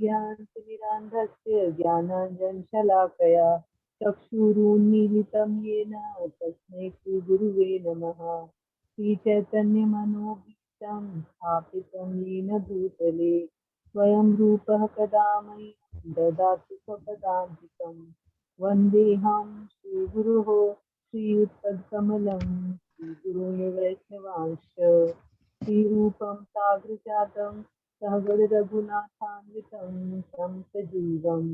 ज्ञानाञ्जनशलाकया ज्ञानाञ्जनशलाकया चक्षुरुन्मीलितं येन तस्मै श्रीगुरुवे नमः। श्रीचैतन्यमनोभीष्टं स्थापितं येन भूतले स्वयं रूपः कदा मह्यं ददाति स्वपदान्तिकं। वन्देऽहं श्रीगुरोः श्रीयुतपदकमलं श्रीगुरून् वैष्णवांश्च श्रीरूपं साग्रजातं सहगणरघुनाथान्वितं तं सजीवं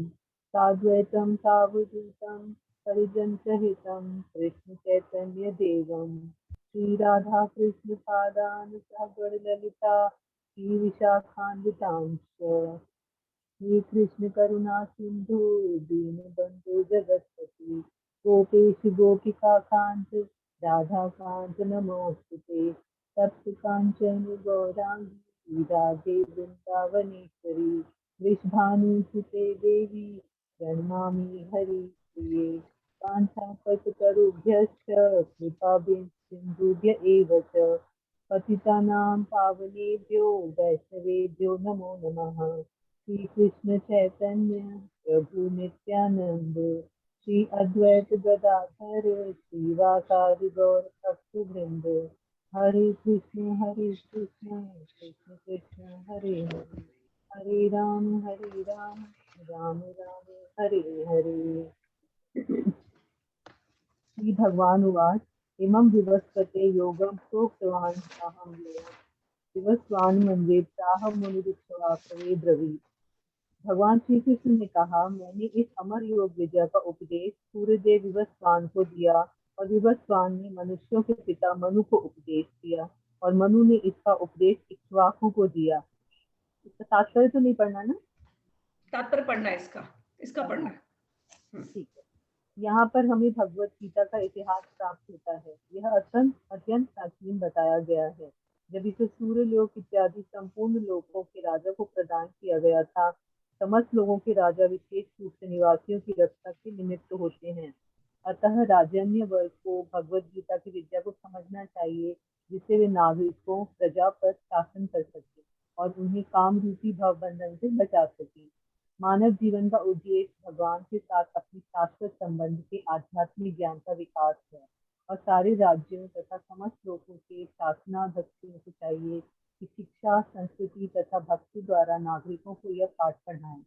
साद्वैतं सावधूतं परिजनसहितं कृष्णचैतन्यदेवं श्रीराधाकृष्णपादान् सहगणललिता श्रीविशाखान्वितांश्च श्रीकृष्णकरुणा सिन्धु दीनबन्धु जगत्पति गोपेश गोपिकान्त राधाकान्त नमोऽस्तुते तप्त काञ्चन गौराङ्गी राधे वृन्दावनेश्वरी वृषभानुसुते देवी प्रणमामि हरिप्रिये काञ्चनपटतरुभ्यश्च कृपा सिन्धुभ्य एव च पतितानां पावनेभ्यो वैष्णवेभ्यो नमो नमः। श्री कृष्ण चैतन्य प्रभु नित्यानंद श्री अद्वैत गदाधर श्रीवासादि गौर भक्तवृंद हरे कृष्ण कृष्ण कृष्ण हरे हरे हरे राम राम राम हरे हरे। श्री भगवान उवाच इमं विवस्वते योगं प्रोक्तवान् साहं विवस्वान् म्हणजे प्राह मुनिरुक्तवाकवे ब्रवीत्। भगवान श्री कृष्ण ने कहा, मैंने इस अमर योग विद्या का उपदेश सूर्यदेव विवस्वान को दिया और विवस्वान ने मनुष्यों के पिता मनु को उपदेश दिया और मनु ने इसका उपदेश इक्ष्वाकु को दिया। इसका तात्पर्य तो नहीं पढ़ना ना? तात्पर्य पढ़ना है इसका पढ़ना है। ठीक है। यहाँ पर हमें भगवत गीता का इतिहास प्राप्त होता है। यह अत्यंत प्राचीन बताया गया है। जब इसे सूर्य लोक इत्यादि संपूर्ण लोकों के राजा को प्रदान किया गया था। समस्त लोगों के राजा विशेष रूप से निवासियों की रक्षा के निमित्त होते हैं। अतः राजन्य वर्ग को भगवत गीता की विद्या को समझना चाहिए, जिससे वे नागरिकों प्रजा पर शासन कर सके और उन्हें काम रूपी भव बंधन से बचा सके। मानव जीवन का उद्देश्य भगवान के साथ अपनी शाश्वत संबंध के आध्यात्मिक ज्ञान का विकास है और सारे राज्यों तथा समस्त लोगों के शासनाध्यक्षों को चाहिए कि शिक्षा, संस्कृति तथा भक्ति द्वारा नागरिकों को यह पाठ पढ़ाएं।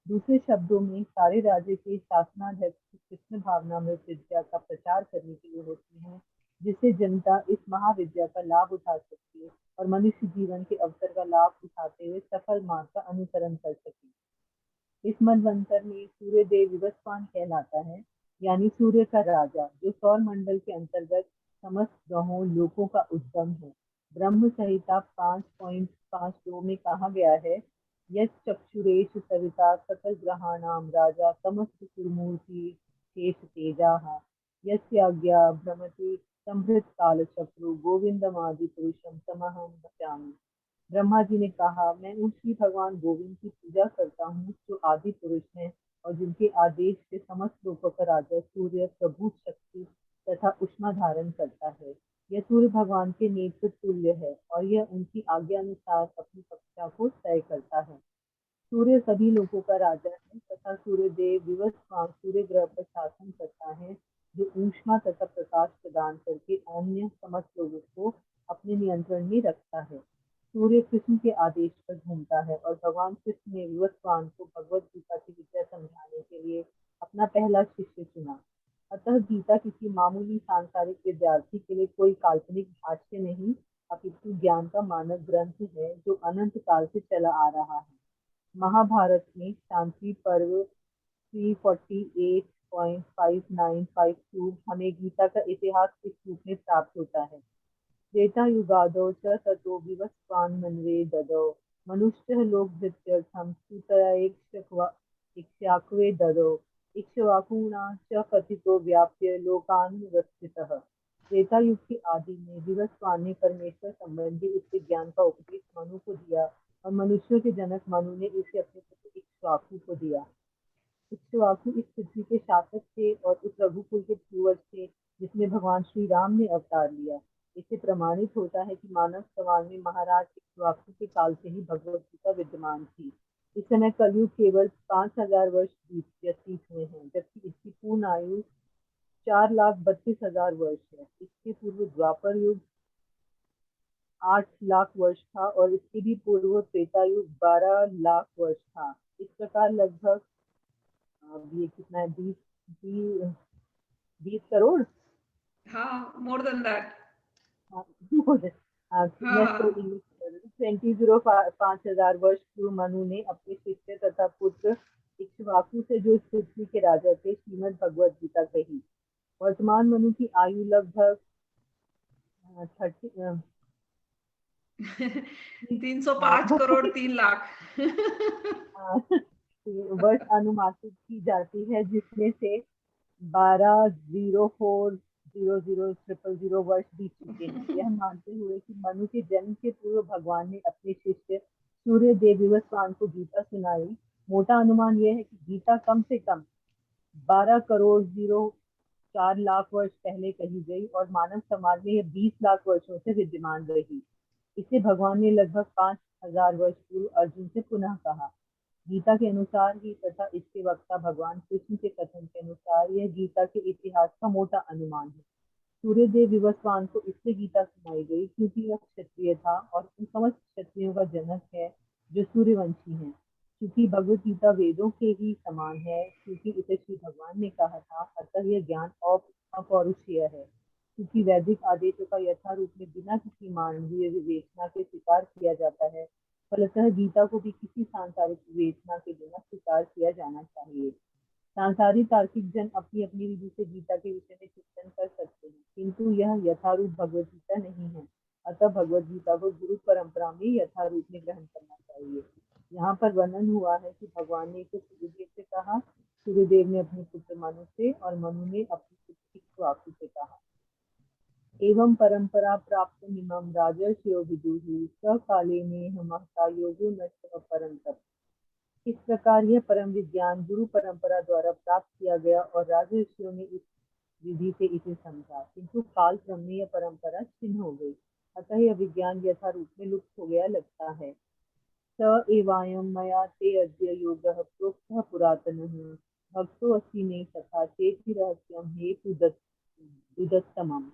दूसरे शब्दों में सारे राज्य के शासनाध्यक्ष कृष्ण भावनामृत विद्या का प्रचार करने के लिए होते हैं, जिससे जनता इस महाविद्या का लाभ उठा सके और मनुष्य जीवन के अवसर का लाभ उठाते हुए सफल मार्ग का अनुसरण कर सके। इस मनवंतर में सूर्य देव विवस्वान कहलाता है, यानी सूर्य का राजा, जो सौर मंडल के अंतर्गत समस्त ग्रहों लोकों का उद्गम है। ब्रह्म संहिता 5.52 में कहा गया है, यच्चक्षुरेश सविता सकल ग्रहाणाम राजा समस्त सुरमूर्ति शेष तेजाः यस्याज्ञा भ्रमति संभृत काल चक्रु गोविंदमादि पुरुषम तमहं भजामि। ब्रह्मा जी ने कहा, मैं उन श्री भगवान गोविंद की पूजा करता हूँ जो आदि पुरुष हैं और जिनके आदेश से समस्त लोकों का राजा सूर्य प्रभु शक्ति तथा उष्मा धारण करता है। यह सूर्य भगवान के नेत्र तुल्य है और यह उनकी आज्ञा अनुसार अपनी कक्षा को तय करता है। सूर्य सभी लोगों का राजा है तथा सूर्य देव विवस्वान सूर्य ग्रह पर शासन करता है, जो ऊष्मा तथा प्रकाश प्रदान करके अन्य समस्त लोगों को अपने नियंत्रण में रखता है। सूर्य कृष्ण के आदेश पर घूमता है और भगवान कृष्ण ने विवस्वान को भगवत गीता की विद्या समझाने के लिए अपना पहला शिष्य चुना। अतः गीता किसी मामूली सांसारिक विद्यार्थी के लिए कोई काल्पनिक भाष्य नहीं, अपितु ज्ञान का मानक ग्रंथ है जो अनंत काल से चला आ रहा है। महाभारत में शांति पर्व 348.5952 हमें गीता का इतिहास इस रूप में प्राप्त होता है। त्रेतायुगादौ च ततो विवस्वान् मन्वे ददौ मनुष्यः लोकभृत्यर्थं सूतयैक्ष्वाक्वे ददौ इक्ष्वाकुणा च कथितो व्याप्य लोकान् विवस्थितः। त्रेतायुग की आदि में विवस्वान ने परमेश्वर संबंधी इस विज्ञान का उपदेश मनु को दिया और मनुष्यों के जनक मनु ने इसे अपने पुत्र इक्ष्वाकु को दिया। इक्ष्वाकु इस पृथ्वी के शासक थे और उस रघुकुल के पूर्वज थे जिसमें भगवान श्री राम ने अवतार लिया। इससे प्रमाणित होता है कि मानव समाज में महाराज इक्ष्वाकु के काल से ही भगवत गीता विद्यमान थी। इस समय कलयुग केवल 5,000 वर्ष व्यतीत हुए हैं, जबकि इसकी पूर्ण आयु 4,32,000 वर्ष है। इसके पूर्व द्वापर युग 8 लाख वर्ष था और इसके भी पूर्व त्रेता युग 12 लाख वर्ष था। इस प्रकार लगभग ये कितना है, 20 करोड़, हाँ, मोर देन दैट। हाँ मैं तो हाँ। इंग्लिश 20,05,000 वर्ष पूर्व मनु ने अपने शिष्य तथा पुत्र इक्ष्वाकु से, जो इस पृथ्वी के राजा थे, श्रीमद् भगवद गीता कही। वर्तमान मनु की आयु लगभग 30 305 करोड़ 3 लाख। वर्ष अनुमानित की जाती है, जिसमें से 12,04,00,000 वर्ष बीत चुके हैं। यह मानते हुए कि मनु के जन्म के पूर्व भगवान ने अपने शिष्य सूर्य देव विवस्वान को गीता सुनाई। मोटा अनुमान यह है कि गीता कम से कम 12,04,00,000 वर्ष पहले कही गई और मानव समाज में यह 20 लाख वर्षों से विद्यमान रही। इसे भगवान ने लगभग 5,000 वर्ष पूर्व अर्जुन से पुनः कहा। गीता के अनुसार ही तथा इसके वक्ता भगवान कृष्ण के कथन के अनुसार यह गीता के इतिहास का मोटा अनुमान है। सूर्यदेव विवस्वान को इससे गीता सुनाई गई क्योंकि वह क्षत्रिय था और उन समस्त क्षत्रियों का जनक है जो सूर्यवंशी हैं। क्योंकि भगवत गीता वेदों के ही समान है, क्योंकि इसे श्री भगवान ने कहा था, अतः यह ज्ञान अपौरुषेय है। क्योंकि वैदिक आदेशों का यथारूप में बिना किसी मानवीय विवेचना के स्वीकार किया जाता है, फलतः गीता को भी किसी सांसारिक विवेचना के बिना स्वीकार किया जाना चाहिए। सांसारिक तार्किक जन अपनी अपनी विधि से गीता के विषय में चिंतन कर सकते हैं, किंतु यह यथारूप भगवत गीता नहीं है। अतः भगवत गीता को गुरु परंपरा में यथारूप में ग्रहण करना चाहिए। यहाँ पर वर्णन हुआ है कि भगवान ने इसे सूर्यदेव से कहा, सूर्यदेव ने अपने पुत्र मनु से और मनु ने अपने पुत्र इक्ष्वाकु से कहा। एवं परंपरा प्राप्त निमम राजर्षयो विदुः स काले नेह महता योगो नष्ट परंतप। इस प्रकार यह परम विज्ञान गुरु परंपरा द्वारा प्राप्त किया गया और राजर्षियों ने इस विधि से इसे समझा, किंतु काल क्रम में यह परंपरा छिन्न हो गई। अतः यह विज्ञान यथारूप में लुप्त हो गया लगता है। स एवायं मया ते अद्य योगः प्रोक्तः पुरातनः भक्तोऽसि मे तथा चेति रहस्यं हेतु दुदत्तमम्।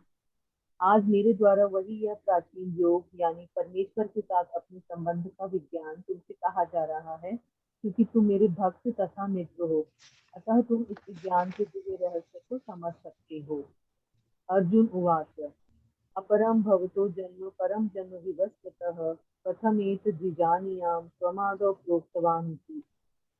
आज मेरे द्वारा वही यह प्राचीन योग यानी परमेश्वर के साथ अपने संबंध का विज्ञान तुमसे कहा जा रहा है, क्योंकि तुम मेरे भक्त तथा मित्र हो, अतः तुम इस विज्ञान के दिव्य रहस्य को समझ सकते हो। अर्जुन उवाच अपरम भवतो जन्म परम जन्म विवस्वतः कथमेत द्विजानीयां त्वमादौ प्रोक्तवान् इति।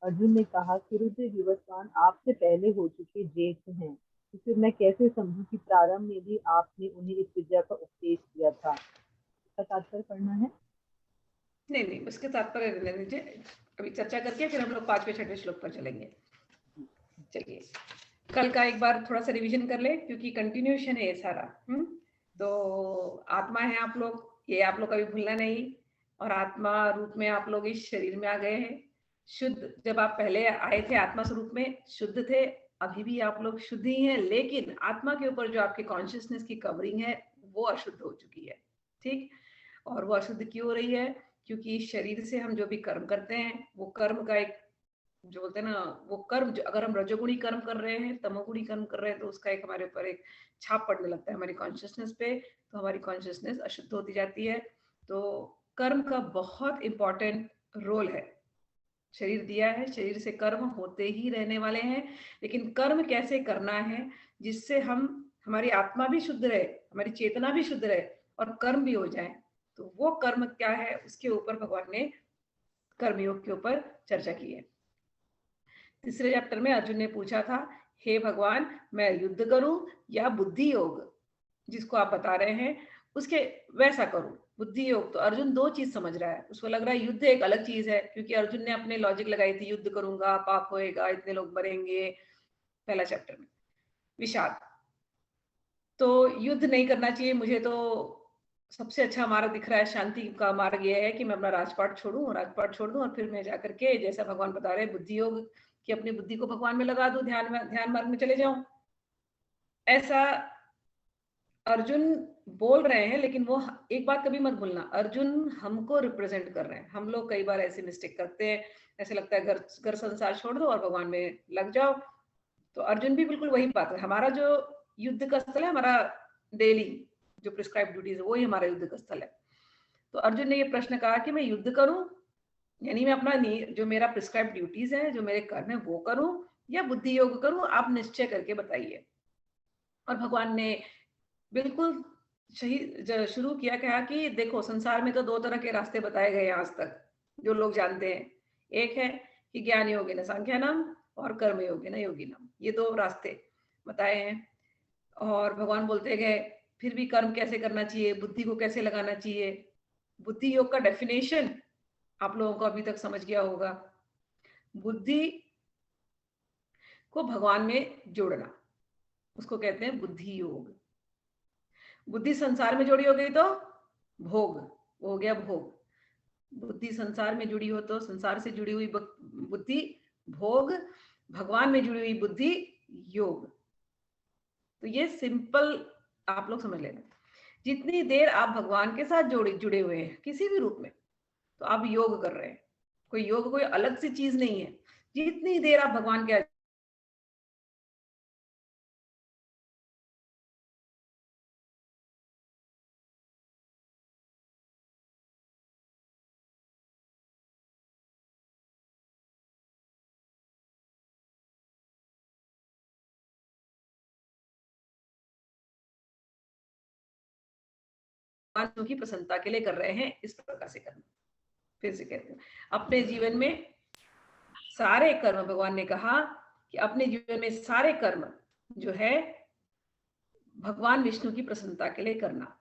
अर्जुन ने कहा, सूर्य विवस्वान आपसे पहले हो चुके ज्येष्ठ हैं, तो फिर मैं कैसे समझूं कि प्रारंभ में भी आपने उन्हें इस विद्या का उपदेश किया था। इसका तात्पर्य पढ़ना है? नहीं नहीं, उसके तात्पर्य रहने दीजिए, अभी चर्चा करके फिर हम लोग 5वें 6वें श्लोक पर चलेंगे। चलिए, कल का एक बार थोड़ा सा रिवीजन कर ले, क्योंकि कंटिन्यूशन है ये सारा। तो आत्मा है आप लोग, ये आप लोग कभी भूलना नहीं। और आत्मा रूप में आप लोग इस शरीर में आ गए हैं। शुद्ध, जब आप पहले आए थे आत्मा स्वरूप में शुद्ध थे, अभी भी आप लोग शुद्ध ही हैं, लेकिन आत्मा के ऊपर जो आपके कॉन्शियसनेस की कवरिंग है वो अशुद्ध हो चुकी है। ठीक, और वो अशुद्ध क्यों हो रही है? क्योंकि शरीर से हम जो भी कर्म करते हैं वो कर्म का एक, जो बोलते हैं ना, वो कर्म जो, अगर हम रजोगुणी कर्म कर रहे हैं, तमोगुणी कर्म कर रहे हैं, तो उसका एक हमारे ऊपर एक छाप पड़ने लगता है हमारी कॉन्शियसनेस पे, तो हमारी कॉन्शियसनेस अशुद्ध होती जाती है। तो कर्म का बहुत इंपॉर्टेंट रोल है। शरीर दिया है, शरीर से कर्म होते ही रहने वाले हैं, लेकिन कर्म कैसे करना है जिससे हम, हमारी आत्मा भी शुद्ध रहे, हमारी चेतना भी शुद्ध रहे और कर्म भी हो जाए, तो वो कर्म क्या है, उसके ऊपर भगवान ने कर्मयोग के ऊपर चर्चा की है। तीसरे चैप्टर में अर्जुन ने पूछा था, हे भगवान, मैं युद्ध करूं या बुद्धि योग, जिसको आप बता रहे हैं उसके वैसा करूं, बुद्धि योग। तो अर्जुन दो चीज समझ रहा है, उसको लग रहा है युद्ध एक अलग चीज है, क्योंकि अर्जुन ने अपने लॉजिक लगाई थी, युद्ध करूंगा पाप होएगा, इतने लोग मरेंगे, पहला चैप्टर में विषाद। तो युद्ध नहीं करना चाहिए, मुझे तो सबसे अच्छा मार्ग दिख रहा है, शांति का मार्ग यह है कि मैं अपना राजपाट छोड़ूं, राजपाट छोड़ दूं और फिर मैं जाकर के, जैसा भगवान बता रहे हैं, बुद्धि योग, कि अपनी बुद्धि को भगवान में लगा दूं, ध्यान मार्ग में चले जाऊं। ऐसा अर्जुन बोल रहे हैं, लेकिन वो एक बात कभी मत भूलना, अर्जुन हमको रिप्रेजेंट कर रहे हैं। हम लोग कई बार ऐसे मिस्टेक करते हैं, ऐसे लगता है घर घर संसार छोड़ दो और भगवान में लग जाओ। तो अर्जुन भी बिल्कुल वही बात है। हमारा जो युद्ध का स्थल है, हमारा डेली जो प्रिस्क्राइब ड्यूटीज है, वही हमारा युद्ध का स्थल है। तो अर्जुन ने ये प्रश्न कहा कि मैं युद्ध करूं, यानी मैं अपना जो मेरा प्रिस्क्राइब ड्यूटीज है, जो मेरे कर्म है, वो करूं या बुद्धि योग करूं, आप निश्चय करके बताइए। और भगवान ने बिल्कुल सही शुरू किया, कहा कि देखो संसार में तो दो तरह के रास्ते बताए गए आज तक जो लोग जानते हैं। एक है कि ज्ञान योगी न सांख्या नाम और कर्म योगी न योगी नाम, ये दो रास्ते बताए हैं। और भगवान बोलते गए फिर भी कर्म कैसे करना चाहिए, बुद्धि को कैसे लगाना चाहिए। बुद्धि योग का डेफिनेशन आप लोगों को अभी तक समझ गया होगा। बुद्धि को भगवान में जोड़ना, उसको कहते हैं बुद्धि योग। बुद्धि संसार में जोड़ी हो गई तो भोग, वो हो गया भोग। बुद्धि संसार में जुड़ी हो तो संसार से जुड़ी हुई बुद्धि भोग, भगवान में जुड़ी हुई बुद्धि योग। तो ये सिंपल आप लोग समझ लेना। जितनी देर आप भगवान के साथ जुड़े हुए हैं किसी भी रूप में, तो आप योग कर रहे हैं। कोई योग कोई अलग सी चीज नहीं है। जितनी देर आप भगवान के भगवान की प्रसन्नता के लिए कर रहे हैं, इस प्रकार से करना। फिर से कहते हैं, अपने जीवन में सारे कर्म, भगवान ने कहा कि अपने जीवन में सारे कर्म जो है भगवान विष्णु की प्रसन्नता के लिए करना।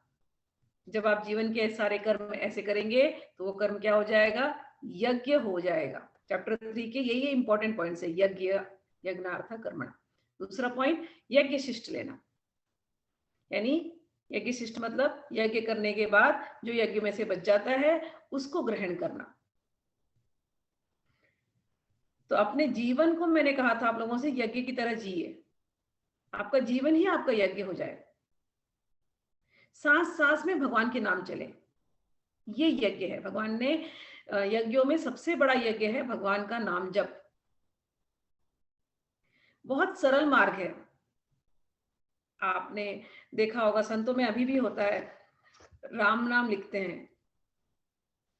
जब आप जीवन के सारे कर्म ऐसे करेंगे तो वो कर्म क्या हो जाएगा, यज्ञ हो जाएगा। चैप्टर 3 के यही इंपॉर्टेंट पॉइंट्स है, यज्ञ, यज्ञार्थ कर्मणा। दूसरा पॉइंट, यज्ञ शिष्ट लेना, यानी यज्ञ शिष्ट मतलब यज्ञ करने के बाद जो यज्ञ में से बच जाता है उसको ग्रहण करना। तो अपने जीवन को मैंने कहा था आप लोगों से, यज्ञ की तरह जिए। आपका जीवन ही आपका यज्ञ हो जाए। सांस सांस में भगवान के नाम चले, ये यज्ञ है। भगवान ने यज्ञों में सबसे बड़ा यज्ञ है भगवान का नाम जप। बहुत सरल मार्ग है। आपने देखा होगा संतों में अभी भी होता है, राम नाम लिखते हैं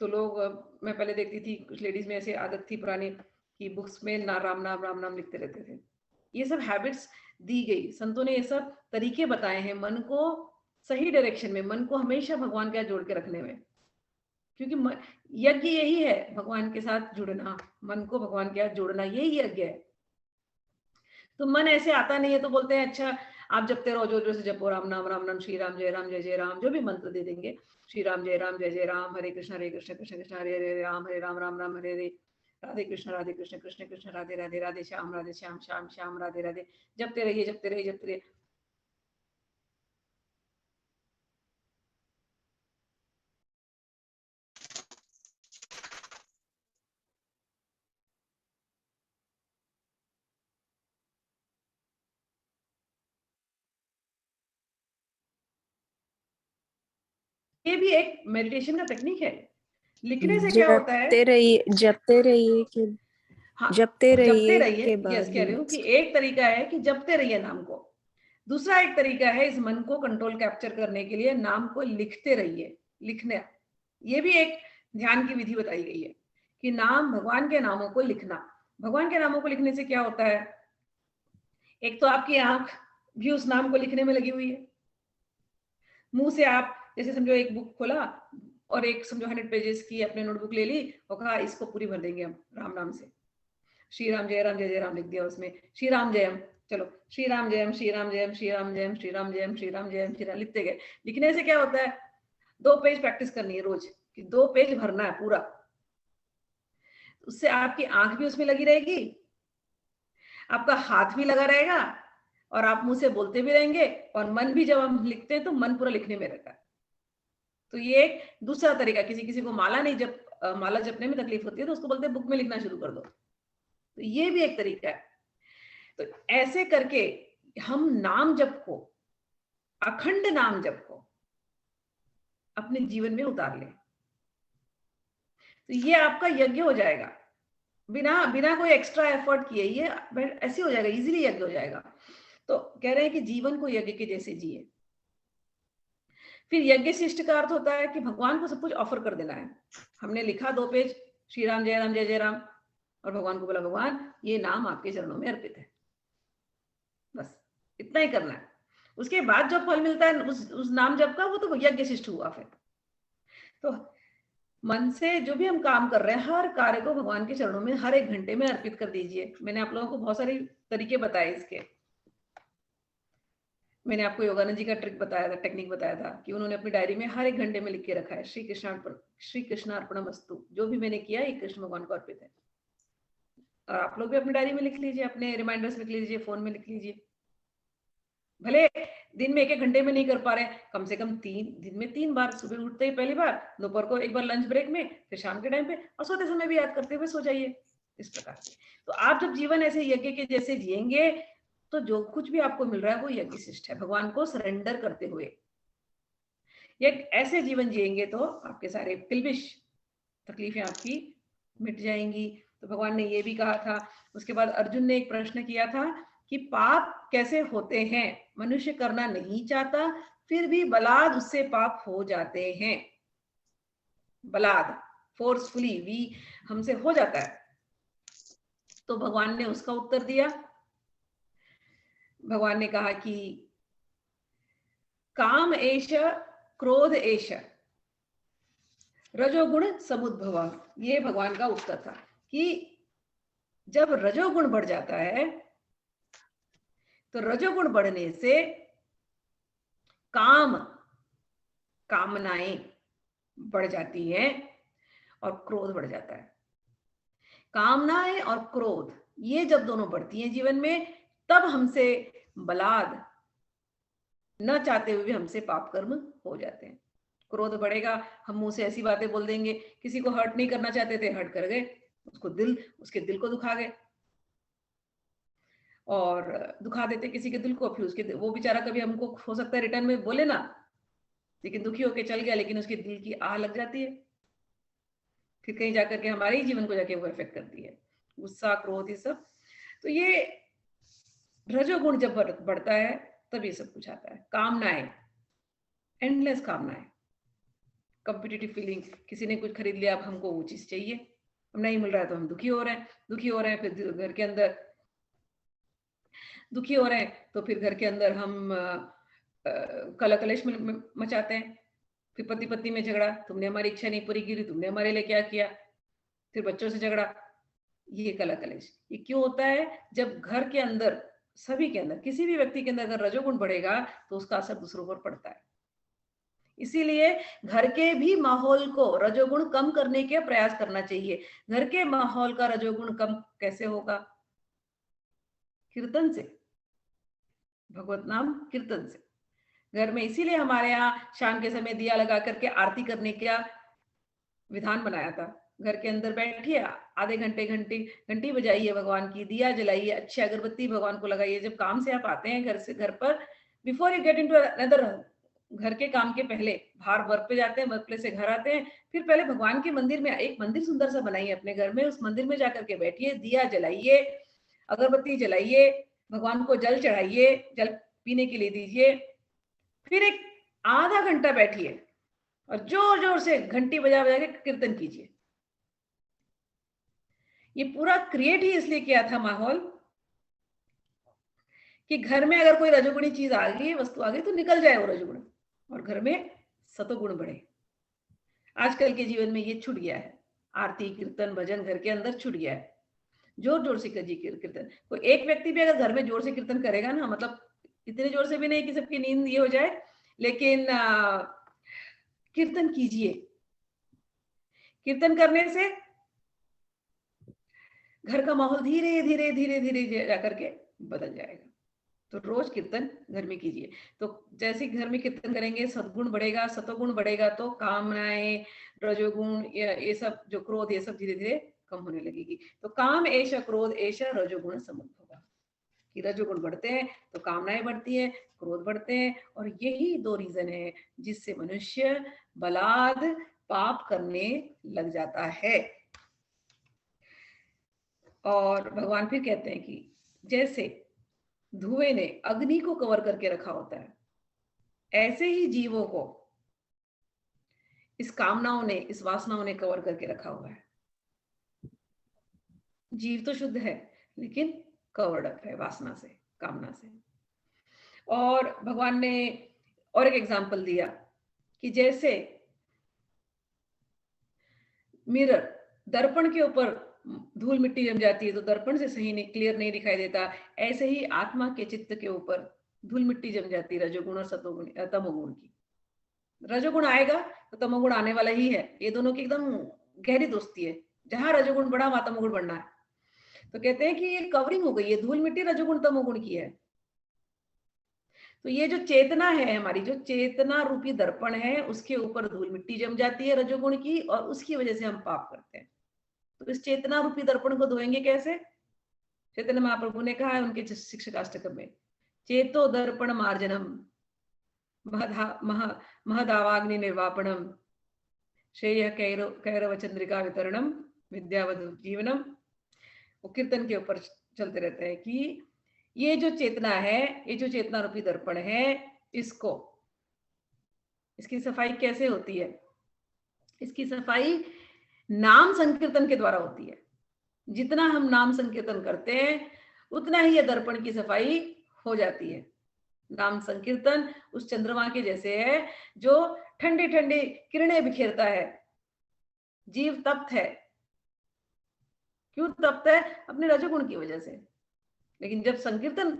तो लोग, मैं पहले देखती थी कुछ लेडीज में ऐसे आदत थी पुरानी कि बुक्स में ना राम नाम लिखते रहते थे। ये सब हैबिट्स दी गई, संतों ने ये सब तरीके बताए हैं मन को सही डायरेक्शन में, मन को हमेशा भगवान के साथ जोड़ के रखने में। क्योंकि यज्ञ यही है, भगवान के साथ जुड़ना, मन को भगवान के साथ जोड़ना, यही यज्ञ है। तो मन ऐसे आता नहीं है तो बोलते हैं अच्छा आप जपते रहो, जो से जपो, राम नाम श्री राम जय राम, जो भी मंत्र दे देंगे, श्री राम जय राम, हरे कृष्ण कृष्ण कृष्ण हरे हरे, हरे राम राम हरे हरे, राधे कृष्ण कृष्ण कृष्ण राधे राधे, राधे श्याम श्याम श्याम राधे राधे। जपते रहिए जपते रहिए जपते रहिए। ये भी एक मेडिटेशन का टेक्निक है। लिखने से क्या होता है, जपते रहिए कि हाँ जपते रहिए के बाद यस कह रही हूँ कि एक तरीका है कि जपते रहिए नाम को। दूसरा एक तरीका है इस मन को कंट्रोल कैप्चर करने के लिए नाम को लिखते रहिए। लिखने, ये भी एक ध्यान की विधि बताई गई है कि नाम, भगवान के नामों को लिखना। भगवान के नामों को लिखने से क्या होता है, एक तो आपकी आंख भी उस नाम को लिखने में लगी हुई है। मुंह से आप जैसे समझो एक बुक खोला और एक समझो 100 पेजेस की अपने नोटबुक ले ली और कहा इसको पूरी भर देंगे हम राम नाम से। श्री राम जय राम लिख दिया उसमें, श्री राम जयम, चलो श्री राम जयम श्री राम जयम श्री राम जयम श्री राम जयम श्री राम जयम श्री राम, लिखते गए। लिखने से क्या होता है, 2 पेज प्रैक्टिस करनी है रोज कि 2 पेज भरना है पूरा। उससे आपकी आंख भी उसमें लगी रहेगी, आपका हाथ भी लगा रहेगा और आप मुंह से बोलते भी रहेंगे, और मन भी जब हम लिखते हैं तो मन पूरा लिखने में रहता है। तो ये एक दूसरा तरीका, किसी को माला नहीं माला जपने में तकलीफ होती है तो उसको बोलते हैं बुक में लिखना शुरू कर दो, तो ये भी एक तरीका है। तो ऐसे करके हम नाम जप को अखंड नाम जप को अपने जीवन में उतार ले, तो ये आपका यज्ञ हो जाएगा, बिना बिना कोई एक्स्ट्रा एफर्ट किए ये ऐसे हो जाएगा, इजीली यज्ञ हो जाएगा। तो कह रहे हैं कि जीवन को यज्ञ के जैसे जिए। फिर यज्ञ शिष्ट का अर्थ होता है कि भगवान को सब कुछ ऑफर कर देना है। हमने लिखा 2 पेज श्री राम जय जय राम, और भगवान को बोला भगवान ये नाम आपके चरणों में अर्पित है, बस इतना ही करना है। उसके बाद जो फल मिलता है उस नाम जप का, वो तो यज्ञ शिष्ट हुआ। फिर तो मन से जो भी हम काम कर रहे हैं, हर कार्य को भगवान के चरणों में हर 1 घंटे में अर्पित कर दीजिए। मैंने आप लोगों को बहुत सारे तरीके बताए इसके। मैंने आपको योगानंद जी का ट्रिक बताया था, टेक्निक बताया था कि उन्होंने अपनी डायरी में हर 1 घंटे में लिख के रखा है श्री कृष्णार्पणमस्तु, जो भी मैंने किया ये कृष्ण भगवान को अर्पित है। और आप लोग भी अपनी डायरी में लिख लीजिए, अपने रिमाइंडर्स लिख लीजिए, फोन में लिख लीजिए। भले दिन में 1-1 घंटे में नहीं कर पा रहे, कम से कम दिन में 3 बार, सुबह उठते ही पहली बार, दोपहर को 1 बार लंच ब्रेक में, फिर शाम के टाइम पे, और सोते समय भी याद करते हुए सो जाइए। इस प्रकार से तो आप जब जीवन ऐसे यज्ञ के जैसे जिएंगे तो जो कुछ भी आपको मिल रहा है वो यज्ञ शिष्ट है, भगवान को सरेंडर करते हुए। एक ऐसे जीवन जिएंगे तो आपके सारे किल्बिश तकलीफें आपकी मिट जाएंगी। तो भगवान ने ये भी कहा था। उसके बाद अर्जुन ने एक प्रश्न किया था कि पाप कैसे होते हैं, मनुष्य करना नहीं चाहता फिर भी बलाद उससे पाप हो जाते हैं। बलाद फोर्सफुली भी हमसे हो जाता है। तो भगवान ने उसका उत्तर दिया। भगवान ने कहा कि काम एष क्रोध एष रजोगुण समुद्भव। ये भगवान का उत्तर था कि जब रजोगुण बढ़ जाता है तो रजोगुण बढ़ने से कामनाएं बढ़ जाती हैं और क्रोध बढ़ जाता है। कामनाएं और क्रोध ये जब दोनों बढ़ती हैं जीवन में, तब हमसे बलाद न चाहते हुए भी हमसे पाप कर्म हो जाते हैं। क्रोध बढ़ेगा, हम मुंह से ऐसी बातें बोल देंगे, किसी को हर्ट नहीं करना चाहते थे, हर्ट कर गए, उसके दिल को दुखा गए, और दुखा देते किसी के दिल को, फिर वो बेचारा कभी हमको हो सकता है रिटर्न में बोले ना, लेकिन दुखी होके चल गया, लेकिन उसके दिल की आह लग जाती है, फिर कहीं जाकर के हमारे ही जीवन को जाके वो इफेक्ट करती है, गुस्सा, क्रोध, ये सब। तो ये रजोगुण जब बढ़ता है तब ये सब कुछ आता है। कामनाएं, एंडलेस कामनाएं, कॉम्पिटिटिव फीलिंग, किसी ने कुछ खरीद लिया, अब हमको वो चीज चाहिए, अब नहीं मिल रहा है तो हम दुखी हो रहे हैं, फिर घर के अंदर दुखी हो रहे हैं तो फिर घर के अंदर हम कलह कलेश मचाते हैं, फिर पति पत्नी में झगड़ा, तुमने हमारी इच्छा नहीं पूरी की, तुमने हमारे लिए क्या किया, फिर बच्चों से झगड़ा, ये कलह कलेश। ये क्यों होता है? जब घर के अंदर, सभी के अंदर, किसी भी व्यक्ति के अंदर अगर रजोगुण बढ़ेगा तो उसका असर दूसरों पर पड़ता है। इसीलिए घर के भी माहौल को रजोगुण कम करने के प्रयास करना चाहिए। घर के माहौल का रजोगुण कम कैसे होगा? कीर्तन से, भगवत नाम कीर्तन से। घर में इसीलिए हमारे यहाँ शाम के समय दिया लगा करके आरती करने का विधान बनाया था। घर के अंदर बैठिए, आधे घंटे घंटी बजाइए भगवान की, दिया जलाइए, अच्छी अगरबत्ती भगवान को लगाइए। जब काम से आप आते हैं घर पर, before you get into another, घर के काम के पहले, बाहर वर्क पे जाते हैं, वर्क प्लेस से घर आते हैं, फिर पहले भगवान के मंदिर में, एक मंदिर सुंदर सा बनाइए अपने घर में, उस मंदिर में जाकर के बैठिए, दिया जलाइए, अगरबत्ती जलाइए, भगवान को जल चढ़ाइए, जल पीने के लिए दीजिए, फिर एक आधा घंटा बैठिए और जोर जोर से घंटी बजा बजा के कीर्तन कीजिए। ये पूरा क्रिएट ही इसलिए किया था माहौल कि घर में अगर कोई रजोगुणी चीज आ गई, वस्तु आ गई, तो निकल जाए वो रजोगुण और घर में सतोगुण बढ़े। आजकल के जीवन में ये छूट गया है। आरती, कीर्तन, भजन घर के अंदर छूट गया है। जोर जोर से कीजिए कीर्तन। कोई एक व्यक्ति भी अगर घर में जोर से कीर्तन करेगा ना, मतलब इतने जोर से भी नहीं कि सबकी नींद ये हो जाए, लेकिन कीर्तन कीजिए। कीर्तन करने से घर का माहौल धीरे धीरे धीरे धीरे जाकर के बदल जाएगा। तो रोज कीर्तन घर में कीजिए। तो जैसे घर में कीर्तन करेंगे, सद्गुण बढ़ेगा, सतोगुण बढ़ेगा, तो कामनाएं, रजोगुण, ये सब जो क्रोध, ये सब धीरे धीरे कम होने लगेगी। तो काम एष क्रोध एष रजोगुण समुद्भव। कि रजोगुण बढ़ते हैं तो कामनाएं बढ़ती हैं, क्रोध बढ़ते हैं, और यही दो रीजन है जिससे मनुष्य बलात् पाप करने लग जाता है। और भगवान फिर कहते हैं कि जैसे धुएं ने अग्नि को कवर करके रखा होता है, ऐसे ही जीवों को इस कामनाओं ने, इस वासनाओं ने कवर करके रखा हुआ है। जीव तो शुद्ध है लेकिन कवर्ड अप है वासना से, कामना से। और भगवान ने और एक एग्जाम्पल दिया कि जैसे मिरर, दर्पण के ऊपर धूल मिट्टी जम जाती है तो दर्पण से सही नहीं, क्लियर नहीं दिखाई देता, ऐसे ही आत्मा के चित्त के ऊपर धूल मिट्टी जम जाती है रजोगुण और सतोगुण, तमोगुण की। रजोगुण आएगा तो तमोगुण आने वाला ही है, ये दोनों की एकदम गहरी दोस्ती है। जहां रजोगुण बढ़ा वहां तमोगुण बढ़ना है। तो कहते हैं कि ये कवरिंग हो गई है, धूल मिट्टी रजोगुण तमोगुण की है। तो ये जो चेतना है हमारी, जो चेतना रूपी दर्पण है, उसके ऊपर धूल मिट्टी जम जाती है रजोगुण की, और उसकी वजह से हम पाप करते हैं। तो इस चेतना रूपी दर्पण को धोएंगे कैसे? चैतन्य महाप्रभु ने कहा है उनके शिक्षकाष्टकम में, चेतो दर्पण मार्जनम महदावाग्नि निर्वापणम श्रेय कैरव चंद्रिका वितरणम विद्यावद जीवनम। वो कीर्तन के ऊपर चलते रहते हैं कि ये जो चेतना है, ये जो चेतना रूपी दर्पण है, इसकी सफाई कैसे होती है? इसकी सफाई नाम संकीर्तन के द्वारा होती है। जितना हम नाम संकीर्तन करते हैं उतना ही ये दर्पण की सफाई हो जाती है। नाम संकीर्तन उस चंद्रमा के जैसे है जो ठंडी ठंडी किरणें बिखेरता है। जीव तप्त है, क्यों तप्त है? अपने रजोगुण की वजह से। लेकिन जब संकीर्तन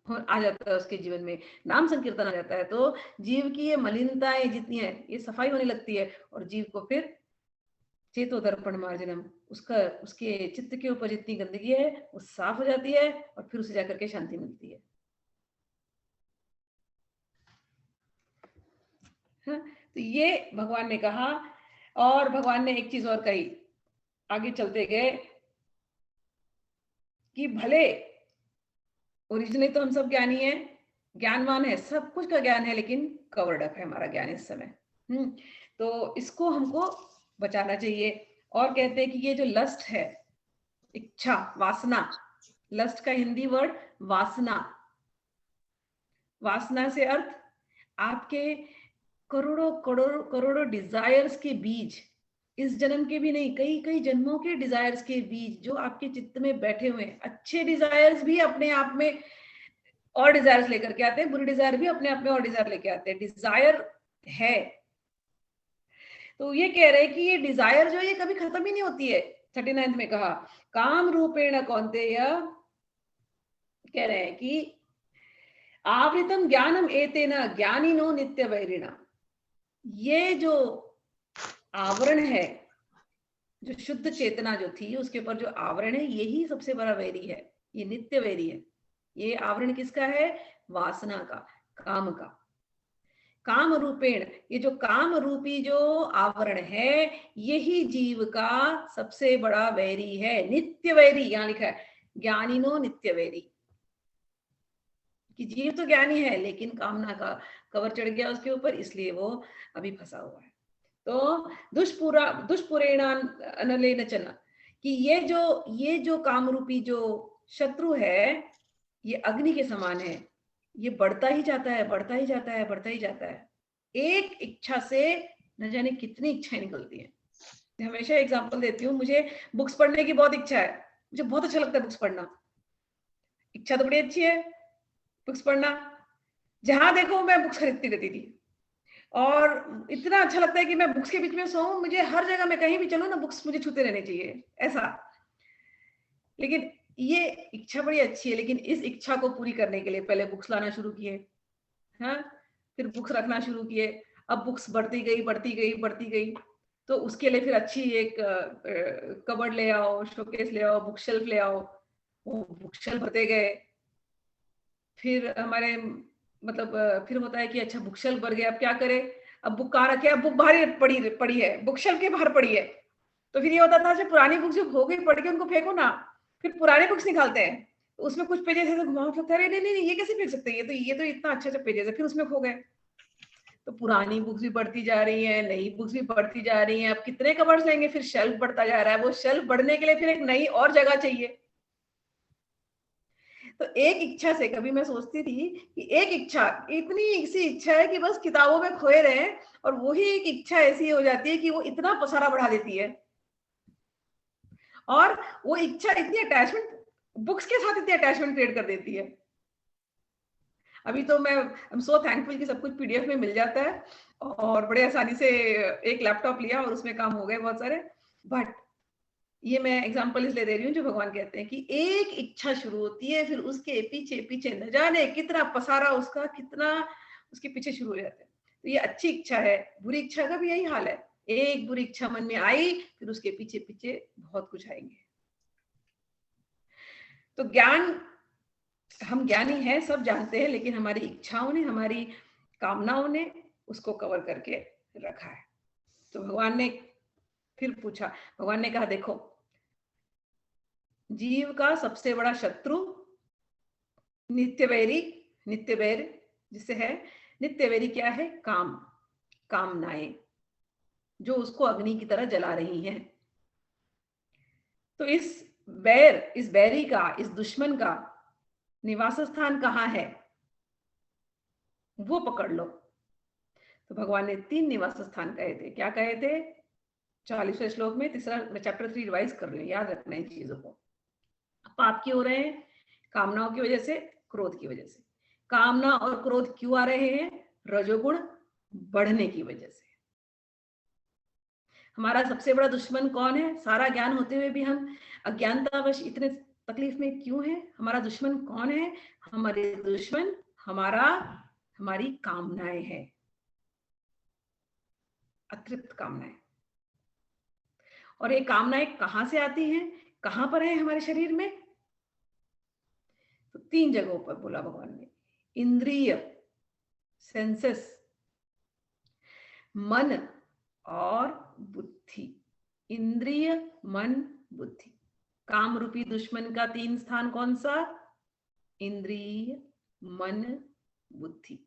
आ जाता है उसके जीवन में, नाम संकीर्तन आ जाता है, तो जीव की ये मलिनताएं जितनी है ये सफाई होने लगती है, और जीव को फिर चेतो दर्पण मार्जनम, उसके चित्त के ऊपर जितनी गंदगी है वो साफ हो जाती है, और फिर उसे जाकर के शांति मिलती है। हाँ, तो ये भगवान ने कहा। और भगवान ने एक चीज और कही, आगे चलते गए कि भले ओरिजिनली तो हम सब ज्ञानी है, ज्ञानवान है, सब कुछ का ज्ञान है, लेकिन कवर्ड अप है हमारा ज्ञान इस समय। तो इसको हमको बचाना चाहिए। और कहते हैं कि ये जो लस्ट है, इच्छा, वासना, लस्ट का हिंदी वर्ड वासना, वासना से अर्थ आपके करोड़ों करोड़ों करोड़ों डिजायर्स के बीज, इस जन्म के भी नहीं, कई कई जन्मों के डिजायर्स के बीज जो आपके चित्त में बैठे हुए हैं। अच्छे डिजायर्स भी अपने आप में और डिजायर्स लेकर के आते हैं, बुरे डिजायर भी अपने आप में और डिजायर लेके आते हैं। डिजायर है, तो ये कह रहे हैं कि ये डिजायर जो ये कभी खत्म ही नहीं होती है। 39 में कहा, काम रूपेण कौन्तेय, कह रहे हैं कि आवृतम ज्ञानम एतेन ज्ञानिनो नित्य वैरिणा। ये जो आवरण है, जो शुद्ध चेतना जो थी उसके ऊपर जो आवरण है, यही सबसे बड़ा वैरी है, ये नित्य वैरी है। ये आवरण किसका है? वासना का, काम का। काम रूपेण, ये जो काम रूपी जो आवरण है, यही जीव का सबसे बड़ा वैरी है, नित्य वैरी। यहां लिखा है ज्ञानिनो नित्य वैरी, कि जीव तो ज्ञानी है लेकिन कामना का कवर चढ़ गया उसके ऊपर, इसलिए वो अभी फंसा हुआ है। तो दुष्पुरेणान अनलेन चना, कि ये जो कामरूपी जो शत्रु है, ये अग्नि के समान है, ये बढ़ता ही जाता है, बढ़ता ही जाता है, बढ़ता ही जाता है। एक इच्छा से न जाने कितनी इच्छाएं निकलती हैं। मैं हमेशा एग्जांपल देती हूँ, मुझे बुक्स पढ़ने की बहुत इच्छा है, मुझे बहुत अच्छा लगता है बुक्स पढ़ना, इच्छा तो बड़ी अच्छी है बुक्स पढ़ना, जहां देखो मैं बुक्स खरीदती रहती थी, और इतना अच्छा लगता है कि मैं बुक्स के बीच में सोऊं, मुझे हर जगह मैं कहीं भी चलूं ना, बुक्स मुझे छूते रहने चाहिए, ऐसा। लेकिन ये इच्छा बड़ी अच्छी है, लेकिन इस इच्छा को पूरी करने के लिए पहले बुक्स लाना शुरू किए, हाँ, फिर बुक्स रखना शुरू किए, अब बुक्स बढ़ती गई बढ़ती गई बढ़ती गई। तो उसके लिए फिर अच्छी एक कबर्ड ले आओ, शोकेस ले आओ, बुक शेल्फ ले आओ, वो बुक शेल्फ भरते गए। फिर हमारे मतलब फिर होता है कि अच्छा बुक शेल्फ भर गया, अब क्या करें, अब बुक कहाँ रखे, अब बुक बाहर पड़ी है, बुक शेल्फ के बाहर पड़ी है। तो फिर ये होता था, जब पुरानी बुक्स जो हो गई पढ़ के उनको फेंको ना, फिर पुराने बुक्स निकालते हैं, उसमें कुछ पेजेस ऐसे घुमा सकता है, नहीं नहीं नहीं ये कैसे फेंक सकते हैं, ये तो इतना अच्छा पेजेस है, फिर उसमें खो गए। तो पुरानी बुक्स भी बढ़ती जा रही हैं, नई बुक्स भी बढ़ती जा रही हैं, अब कितने कवर्स लेंगे, फिर शेल्फ बढ़ता जा रहा है, वो शेल्फ बढ़ने के लिए फिर एक नई और जगह चाहिए। तो एक इच्छा से, कभी मैं सोचती थी कि एक इच्छा, इतनी सी इच्छा है कि बस किताबों में खोए रहे, और वही एक इच्छा ऐसी हो जाती है कि वो इतना पसारा बढ़ा देती है, और वो इच्छा इतनी अटैचमेंट, बुक्स के साथ इतनी अटैचमेंट क्रिएट कर देती है। अभी तो मैं आई एम सो थैंकफुल कि सब कुछ पीडीएफ में मिल जाता है, और बड़े आसानी से एक लैपटॉप लिया और उसमें काम हो गए बहुत सारे। बट ये मैं एग्जांपल इसलिए दे रही हूँ, जो भगवान कहते हैं कि एक इच्छा शुरू होती है, फिर उसके पीछे पीछे न जाने कितना पसारा उसका, कितना उसके पीछे शुरू हो जाते हैं। तो ये अच्छी इच्छा है, बुरी इच्छा का भी यही हाल है। एक बुरी इच्छा मन में आई, फिर उसके पीछे पीछे बहुत कुछ आएंगे। तो ज्ञान, हम ज्ञानी हैं, सब जानते हैं, लेकिन हमारी इच्छाओं ने, हमारी कामनाओं ने उसको कवर करके रखा है। तो भगवान ने फिर पूछा, भगवान ने कहा देखो, जीव का सबसे बड़ा शत्रु नित्य वैर जिससे है, नित्य वैरी क्या है? काम, कामनाएं, जो उसको अग्नि की तरह जला रही हैं। तो इस बैरी का, इस दुश्मन का निवास स्थान कहाँ है, वो पकड़ लो। तो भगवान ने 3 निवास स्थान कहे थे। क्या कहे थे? 40वें श्लोक में, तीसरा, मैं चैप्टर 3 रिवाइज कर रही हूँ, याद रखना इन चीजों को। पाप क्यों हो रहे हैं? कामनाओं की वजह से, क्रोध की वजह से। कामना और क्रोध क्यों आ रहे हैं? रजोगुण बढ़ने की वजह से। हमारा सबसे बड़ा दुश्मन कौन है? सारा ज्ञान होते हुए भी हम अज्ञानतावश इतने तकलीफ में क्यों है? हमारा दुश्मन कौन है? हमारे दुश्मन हमारी कामनाएं हैं, अतृप्त कामनाएं। और ये कामनाएं कहां से आती हैं, कहां पर है हमारे शरीर में? तो 3 जगहों पर बोला भगवान ने। इंद्रिय, सेंसेस, मन और बुद्धि। इंद्रिय, मन, बुद्धि। काम रूपी दुश्मन का 3 स्थान कौन सा? इंद्रिय, मन, बुद्धि।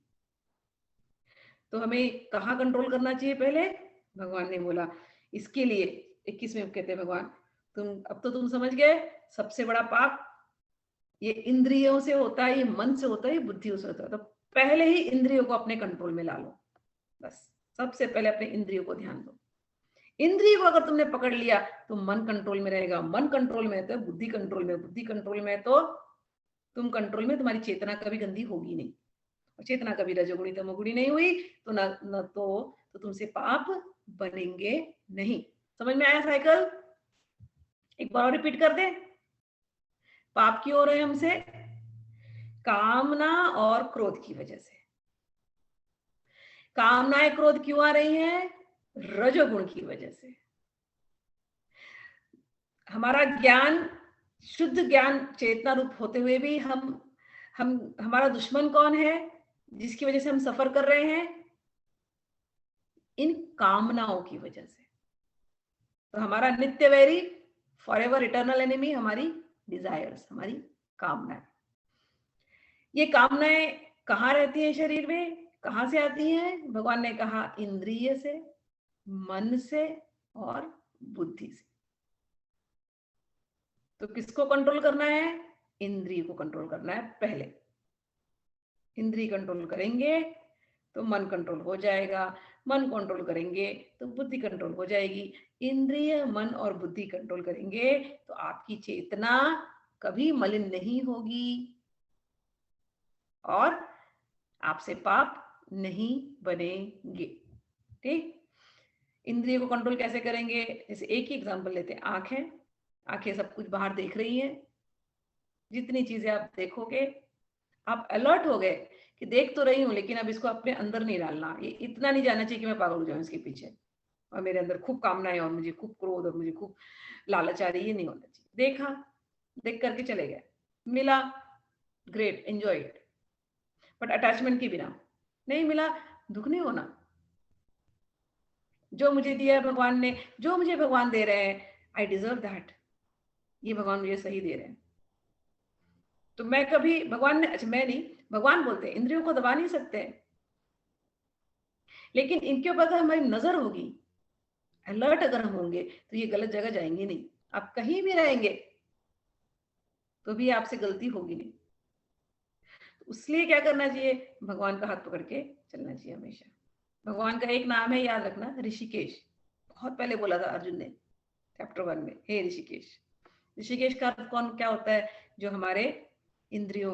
तो हमें कहाँ कंट्रोल करना चाहिए पहले? भगवान ने बोला इसके लिए 21वें कहते हैं भगवान, अब तो तुम समझ गए, सबसे बड़ा पाप ये इंद्रियों से होता है, ये मन से होता है, ये बुद्धियों से होता है। तो पहले ही इंद्रियों को अपने कंट्रोल में ला लो। बस सबसे पहले अपने इंद्रियों को ध्यान दो। इंद्रिय को अगर तुमने पकड़ लिया तो मन कंट्रोल में रहेगा, मन कंट्रोल में है तो बुद्धि कंट्रोल में, बुद्धि कंट्रोल में है तो तुम कंट्रोल में, तुम्हारी चेतना कभी गंदी होगी नहीं। और चेतना कभी रजोगुणी तमोगुणी नहीं हुई तो न तो तुमसे पाप बनेंगे नहीं। समझ में आया साइकिल? एक बार और रिपीट कर दे। पाप क्यों हो रहे हैं हमसे? कामना और क्रोध की वजह से। कामनाएं क्रोध क्यों आ रही हैं? रजोगुण की वजह से। हमारा ज्ञान, शुद्ध ज्ञान चेतना रूप होते हुए भी हम हमारा दुश्मन कौन है जिसकी वजह से हम सफर कर रहे हैं? इन कामनाओं की वजह से। तो हमारा नित्य वैरी, फॉरएवर इटर्नल एनिमी हमारी डिजायर्स, हमारी कामनाएं। ये कामनाएं कहाँ रहती है शरीर में, कहाँ से आती हैं? भगवान ने कहा इंद्रिय से, मन से और बुद्धि से। तो किसको कंट्रोल करना है? इंद्रिय को कंट्रोल करना है पहले। इंद्रिय कंट्रोल करेंगे तो मन कंट्रोल हो जाएगा, मन कंट्रोल करेंगे तो बुद्धि कंट्रोल हो जाएगी। इंद्रिय, मन और बुद्धि कंट्रोल करेंगे तो आपकी चेतना कभी मलिन नहीं होगी और आपसे पाप नहीं बनेंगे। ठीक? इंद्रिय को कंट्रोल कैसे करेंगे? जैसे एक ही एग्जांपल लेते हैं, आंख है, आंखें सब कुछ बाहर देख रही हैं। जितनी चीजें आप देखोगे, आप अलर्ट हो गए कि देख तो रही हूं लेकिन अब इसको अपने अंदर नहीं डालना। ये इतना नहीं जाना चाहिए कि मैं पागल हो जाऊं इसके पीछे और मेरे अंदर खूब कामनाएं और मुझे खूब क्रोध और मुझे खूब लालच आ रही है। ये नहीं होना चाहिए। देखा, देख करके चले गए, मिला, great, enjoy it, but attachment के बिना। नहीं मिला, दुख नहीं होना। जो मुझे दिया है भगवान ने, जो मुझे भगवान दे रहे हैं, आई डिजर्व दैट, ये भगवान मुझे सही दे रहे हैं। तो मैं कभी भगवान ने, अच्छा मैं नहीं, भगवान बोलते हैं इंद्रियों को दबा नहीं सकते, लेकिन इनके ऊपर अगर हमारी नजर होगी, अलर्ट अगर हम होंगे, तो ये गलत जगह जाएंगे नहीं। आप कहीं भी रहेंगे तो भी आपसे गलती होगी नहीं। तो इसलिए क्या करना चाहिए, भगवान का हाथ पकड़ के चलना चाहिए हमेशा। भगवान का एक नाम है, याद रखना, ऋषिकेश। बहुत पहले बोला था अर्जुन ने चैप्टर 1 में, हे ऋषिकेश। ऋषिकेश का अर्थ कौन क्या होता है, जो हमारे इंद्रियों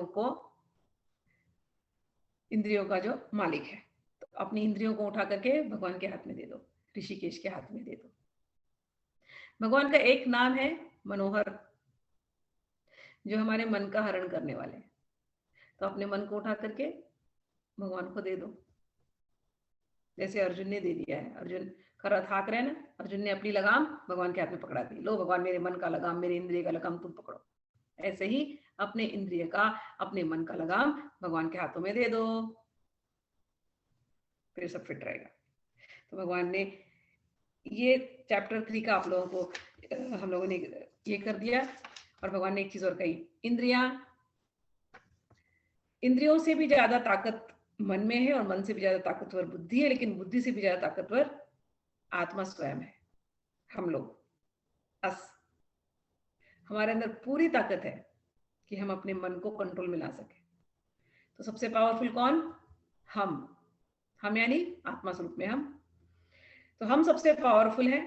का जो मालिक है। तो अपनी इंद्रियों को उठा करके भगवान के हाथ में दे दो, ऋषिकेश के हाथ में दे दो। भगवान का एक नाम है मनोहर, जो हमारे मन का हरण करने वाले हैं। तो अपने मन को उठा करके भगवान को दे दो, जैसे अर्जुन ने दे दिया है। अर्जुन खरा थाक रहे ना, अर्जुन ने अपनी लगाम भगवान के हाथ में पकड़ा दी, लो भगवान मेरे मन का लगाम, मेरे इंद्रिय का लगाम तुम पकड़ो। ऐसे ही अपने इंद्रिय का, अपने मन का लगाम भगवान के हाथों में दे दो, फिर सब फिट रहेगा। तो भगवान ने ये चैप्टर 3 का आप लोगों को, हम लोगों ने ये कर दिया। और भगवान ने एक चीज और कही, इंद्रियों से भी ज्यादा ताकत मन में है, और मन से भी ज्यादा ताकतवर बुद्धि है, लेकिन बुद्धि से भी ज्यादा ताकतवर आत्मा स्वयं है। हम लोग, हमारे अंदर पूरी ताकत है कि हम अपने मन को कंट्रोल में ला सके। तो सबसे पावरफुल कौन, हम यानी आत्मा स्वरूप में हम। तो हम सबसे पावरफुल हैं।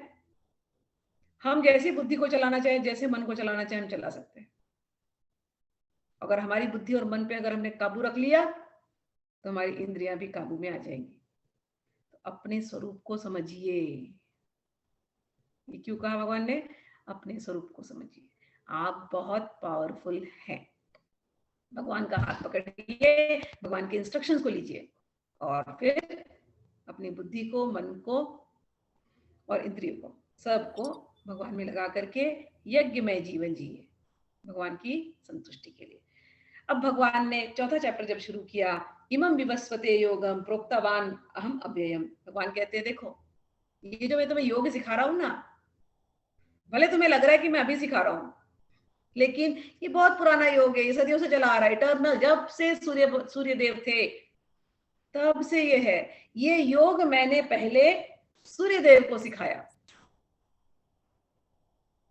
हम जैसी बुद्धि को चलाना चाहे, जैसे मन को चलाना चाहे, हम चला सकते हैं। अगर हमारी बुद्धि और मन पे अगर हमने काबू रख लिया, तो हमारी इंद्रियां भी काबू में आ जाएंगी। तो अपने स्वरूप को समझिए। ये क्यों कहा भगवान ने, अपने स्वरूप को समझिए। आप बहुत पावरफुल हैं। भगवान का हाथ पकड़िए, भगवान के इंस्ट्रक्शंस को लीजिए, और फिर अपनी बुद्धि को, मन को और इंद्रियों को, सबको भगवान में लगा करके यज्ञ में जीवन जिए, भगवान की संतुष्टि के लिए। अब भगवान ने चौथा चैप्टर जब शुरू किया, इमं विवस्वते योगम प्रोक्तवान अहम अव्ययम। भगवान कहते हैं देखो, ये जो मैं तुम्हें योग सिखा रहा हूं ना, भले तुम्हें लग रहा है कि मैं अभी सिखा रहा हूं, लेकिन ये बहुत पुराना योग है, ये सदियों से चला आ रहा है, इटर्नल। जब से सूर्य देव थे तब से ये है। ये योग मैंने पहले सूर्य देव को सिखाया।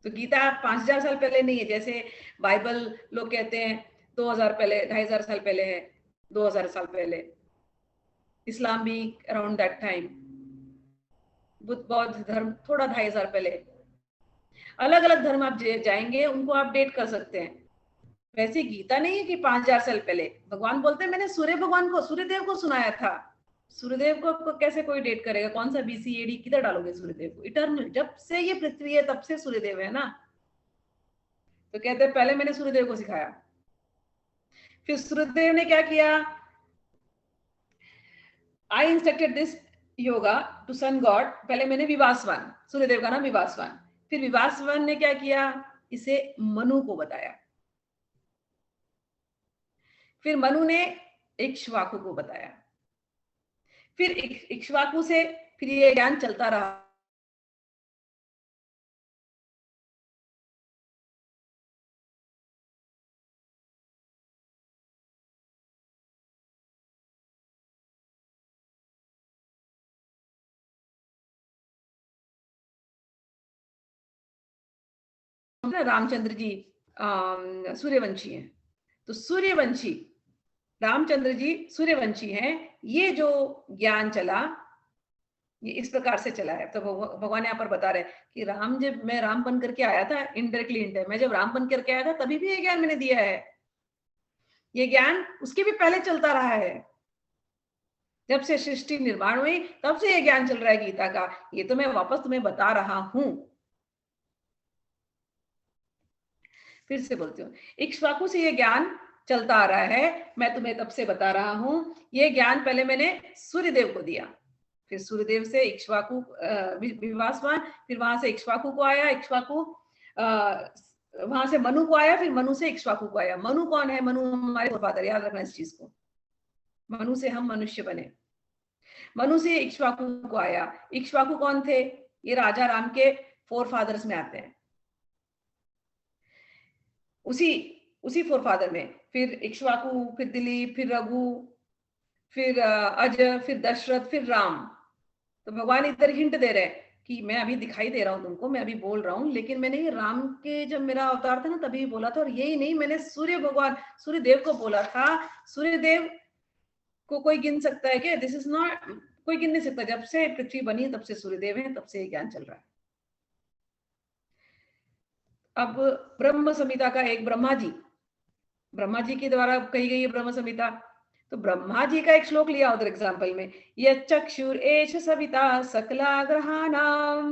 तो गीता 5000 साल पहले नहीं है, जैसे बाइबल लोग कहते हैं 2000 पहले, 2500 साल पहले है, 2000 साल पहले। इस्लाम भी अराउंड दैट टाइम, बौद्ध धर्म थोड़ा 2500 पहले। अलग अलग धर्म आप जाएंगे, उनको आप डेट कर सकते हैं। वैसे गीता नहीं है कि 5000 साल पहले। भगवान बोलते हैं मैंने सूर्यदेव को सुनाया था। सूर्यदेव को कैसे कोई डेट करेगा, कौन सा BC AD किधर डालोगे सूर्यदेव को? इटर्नल, जब से ये पृथ्वी है तब से सूर्यदेव है ना। तो कहते हैं पहले मैंने सूर्यदेव को सिखाया। फिर सूर्यदेव ने क्या किया, I instructed this yoga to sun god. पहले मैंने विवासवान, सूर्यदेव का नाम विवासवान। फिर विवासवान ने क्या किया, इसे मनु को बताया। फिर मनु ने इक्ष्वाकु को बताया। फिर इक्ष्वाकु से फिर ये ज्ञान चलता रहा। रामचंद्र जी सूर्यवंशी हैं, तो सूर्यवंशी रामचंद्र जी सूर्यवंशी हैं। ये जो ज्ञान चला, ये इस प्रकार से चला है। तो भगवान यहाँ पर बता रहे हैं कि जब मैं राम बन करके आया था, इनडायरेक्टली मैं जब राम बन करके आया था तभी भी ये ज्ञान मैंने दिया है। ये ज्ञान उसके भी पहले चलता रहा है। जब से सृष्टि निर्माण हुई तब से ये ज्ञान चल रहा है गीता का। ये तो मैं वापस तुम्हें बता रहा हूं। फिर से बोलती हूँ, इक्ष्वाकु से ये ज्ञान चलता आ रहा है, मैं तुम्हें तब से बता रहा हूं। ये ज्ञान पहले मैंने सूर्यदेव को दिया, फिर सूर्यदेव से इक्ष्वाकु विवासवान, फिर वहां से इक्ष्वाकु को आया, इक्ष्वाकु वहां से मनु को आया, फिर मनु से इक्ष्वाकु को आया। मनु कौन है, मनु हमारे फादर, याद रखना इस चीज को। मनु से हम मनुष्य बने, मनु से इक्ष्वाकु को आया। इक्ष्वाकु कौन थे, ये राजा राम के 4 फादर्स में आते हैं। उसी फोरफादर में, फिर इक्ष्वाकु, फिर दिलीप, फिर रघु, फिर अजय, फिर दशरथ, फिर राम। तो भगवान इधर हिंट दे रहे हैं कि मैं अभी दिखाई दे रहा हूं तुमको, मैं अभी बोल रहा हूं, लेकिन मैंने ये राम के जब मेरा अवतार था ना तभी बोला था, और यही नहीं, मैंने सूर्य भगवान सूर्य देव को बोला था। सूर्य देव को कोई गिन सकता है क्या? दिस इज नॉट, कोई गिन नहीं सकता। जब से पृथ्वी बनी तब से सूर्य देव है, तब से ज्ञान चल रहा है। अब ब्रह्म संहिता का एक ब्रह्मा जी के द्वारा कही गई है ब्रह्म संहिता। तो ब्रह्मा जी का एक श्लोक लिया उधर एग्जाम्पल में, यच्चक्षुर एष सविता सकला ग्रहाणाम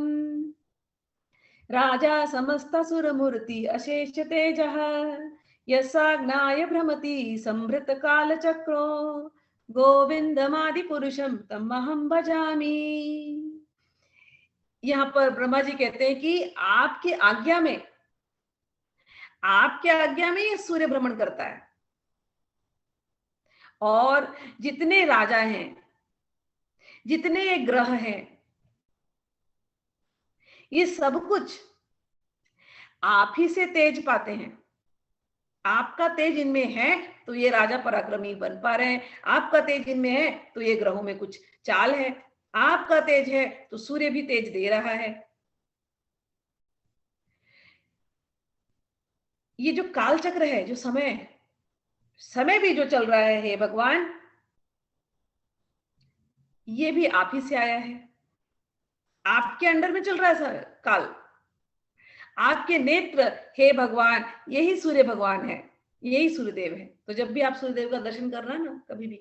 राजा समस्त सुरमूर्ति अशेष तेजः यस्साज्ञाय भ्रमति संभृत काल चक्रो गोविंदमादि पुरुषम तमहं भजामि। यहाँ पर ब्रह्मा जी कहते हैं कि आपकी आज्ञा में ये सूर्य भ्रमण करता है, और जितने राजा हैं, जितने ग्रह हैं, ये सब कुछ आप ही से तेज पाते हैं। आपका तेज इनमें है तो ये राजा पराक्रमी बन पा रहे हैं, आपका तेज इनमें है तो ये ग्रहों में कुछ चाल है, आपका तेज है तो सूर्य भी तेज दे रहा है। ये जो काल चक्र है, जो समय भी जो चल रहा है, हे भगवान, ये भी आप ही से आया है, आपके अंडर में चल रहा है काल। आपके नेत्र, हे भगवान, यही सूर्य भगवान है, यही सूर्यदेव है। तो जब भी आप सूर्यदेव का दर्शन करना ना कभी भी,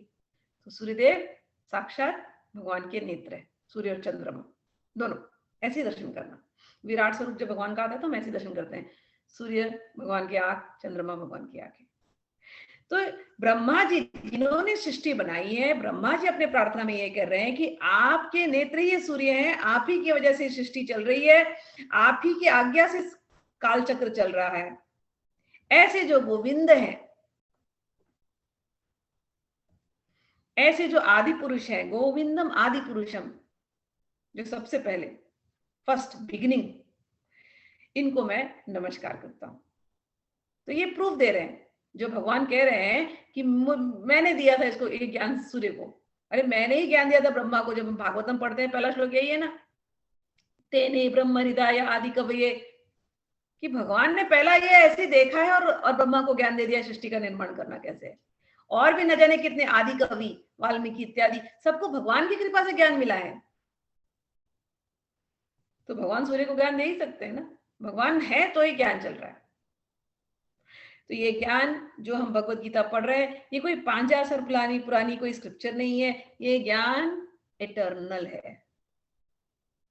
तो सूर्यदेव साक्षात भगवान के नेत्र है, सूर्य और चंद्रमा दोनों, ऐसे दर्शन करना। विराट स्वरूप जब भगवान का आता है तो हम ऐसे दर्शन करते हैं, सूर्य भगवान की आंख, चंद्रमा भगवान की आंखें। तो ब्रह्मा जी जिन्होंने सृष्टि बनाई है, ब्रह्मा जी अपने प्रार्थना में ये कह रहे हैं कि आपके नेत्र ही सूर्य हैं, आप ही की वजह से सृष्टि चल रही है, आप ही की आज्ञा से काल चक्र चल रहा है। ऐसे जो गोविंद हैं, ऐसे जो आदि पुरुष हैं, गोविंदम आदि पुरुषम, जो सबसे पहले फर्स्ट बिगिनिंग, इनको मैं नमस्कार करता हूं। तो ये प्रूफ दे रहे हैं, जो भगवान कह रहे हैं कि मैंने दिया था इसको ये ज्ञान सूर्य को। अरे मैंने ही ज्ञान दिया था ब्रह्मा को। जब हम भागवतम पढ़ते हैं पहला श्लोक यही है ना, तेने ब्रह्म हृदय आदि कवये, कि भगवान ने पहला ये ऐसे देखा है और ब्रह्मा को ज्ञान दे दिया सृष्टि का निर्माण करना कैसे है। और भी न जाने कितने आदि कवि, वाल्मीकि इत्यादि, सबको भगवान की कृपा से ज्ञान मिला है। तो भगवान सूर्य को ज्ञान दे ही सकते हैं ना, भगवान है तो ही ज्ञान चल रहा है। तो ये ज्ञान जो हम भगवत गीता पढ़ रहे हैं, ये कोई 5000 साल पुरानी कोई स्क्रिप्चर नहीं है, ये ज्ञान इटर्नल है।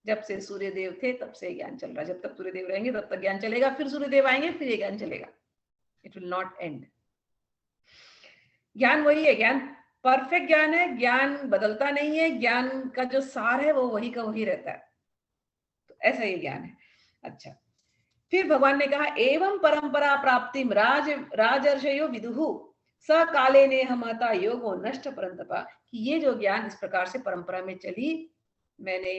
जब से सूर्य देव थे तब से ज्ञान चल रहा है, जब तक सूर्य देव रहेंगे तब तक ज्ञान चलेगा, फिर सूर्य देव आएंगे फिर ये ज्ञान चलेगा, इट विल नॉट एंड। ज्ञान वही है, ज्ञान परफेक्ट ज्ञान है, ज्ञान बदलता नहीं है, ज्ञान का जो सार है वो वही का वही रहता है। तो ऐसा ये ज्ञान है। अच्छा, फिर भगवान ने कहा एवं परंपरा प्राप्ति राजर्षयो विदुहु स काले ने हमता योगो नष्ट परंतपा, कि ये जो ज्ञान इस प्रकार से परंपरा में चली, मैंने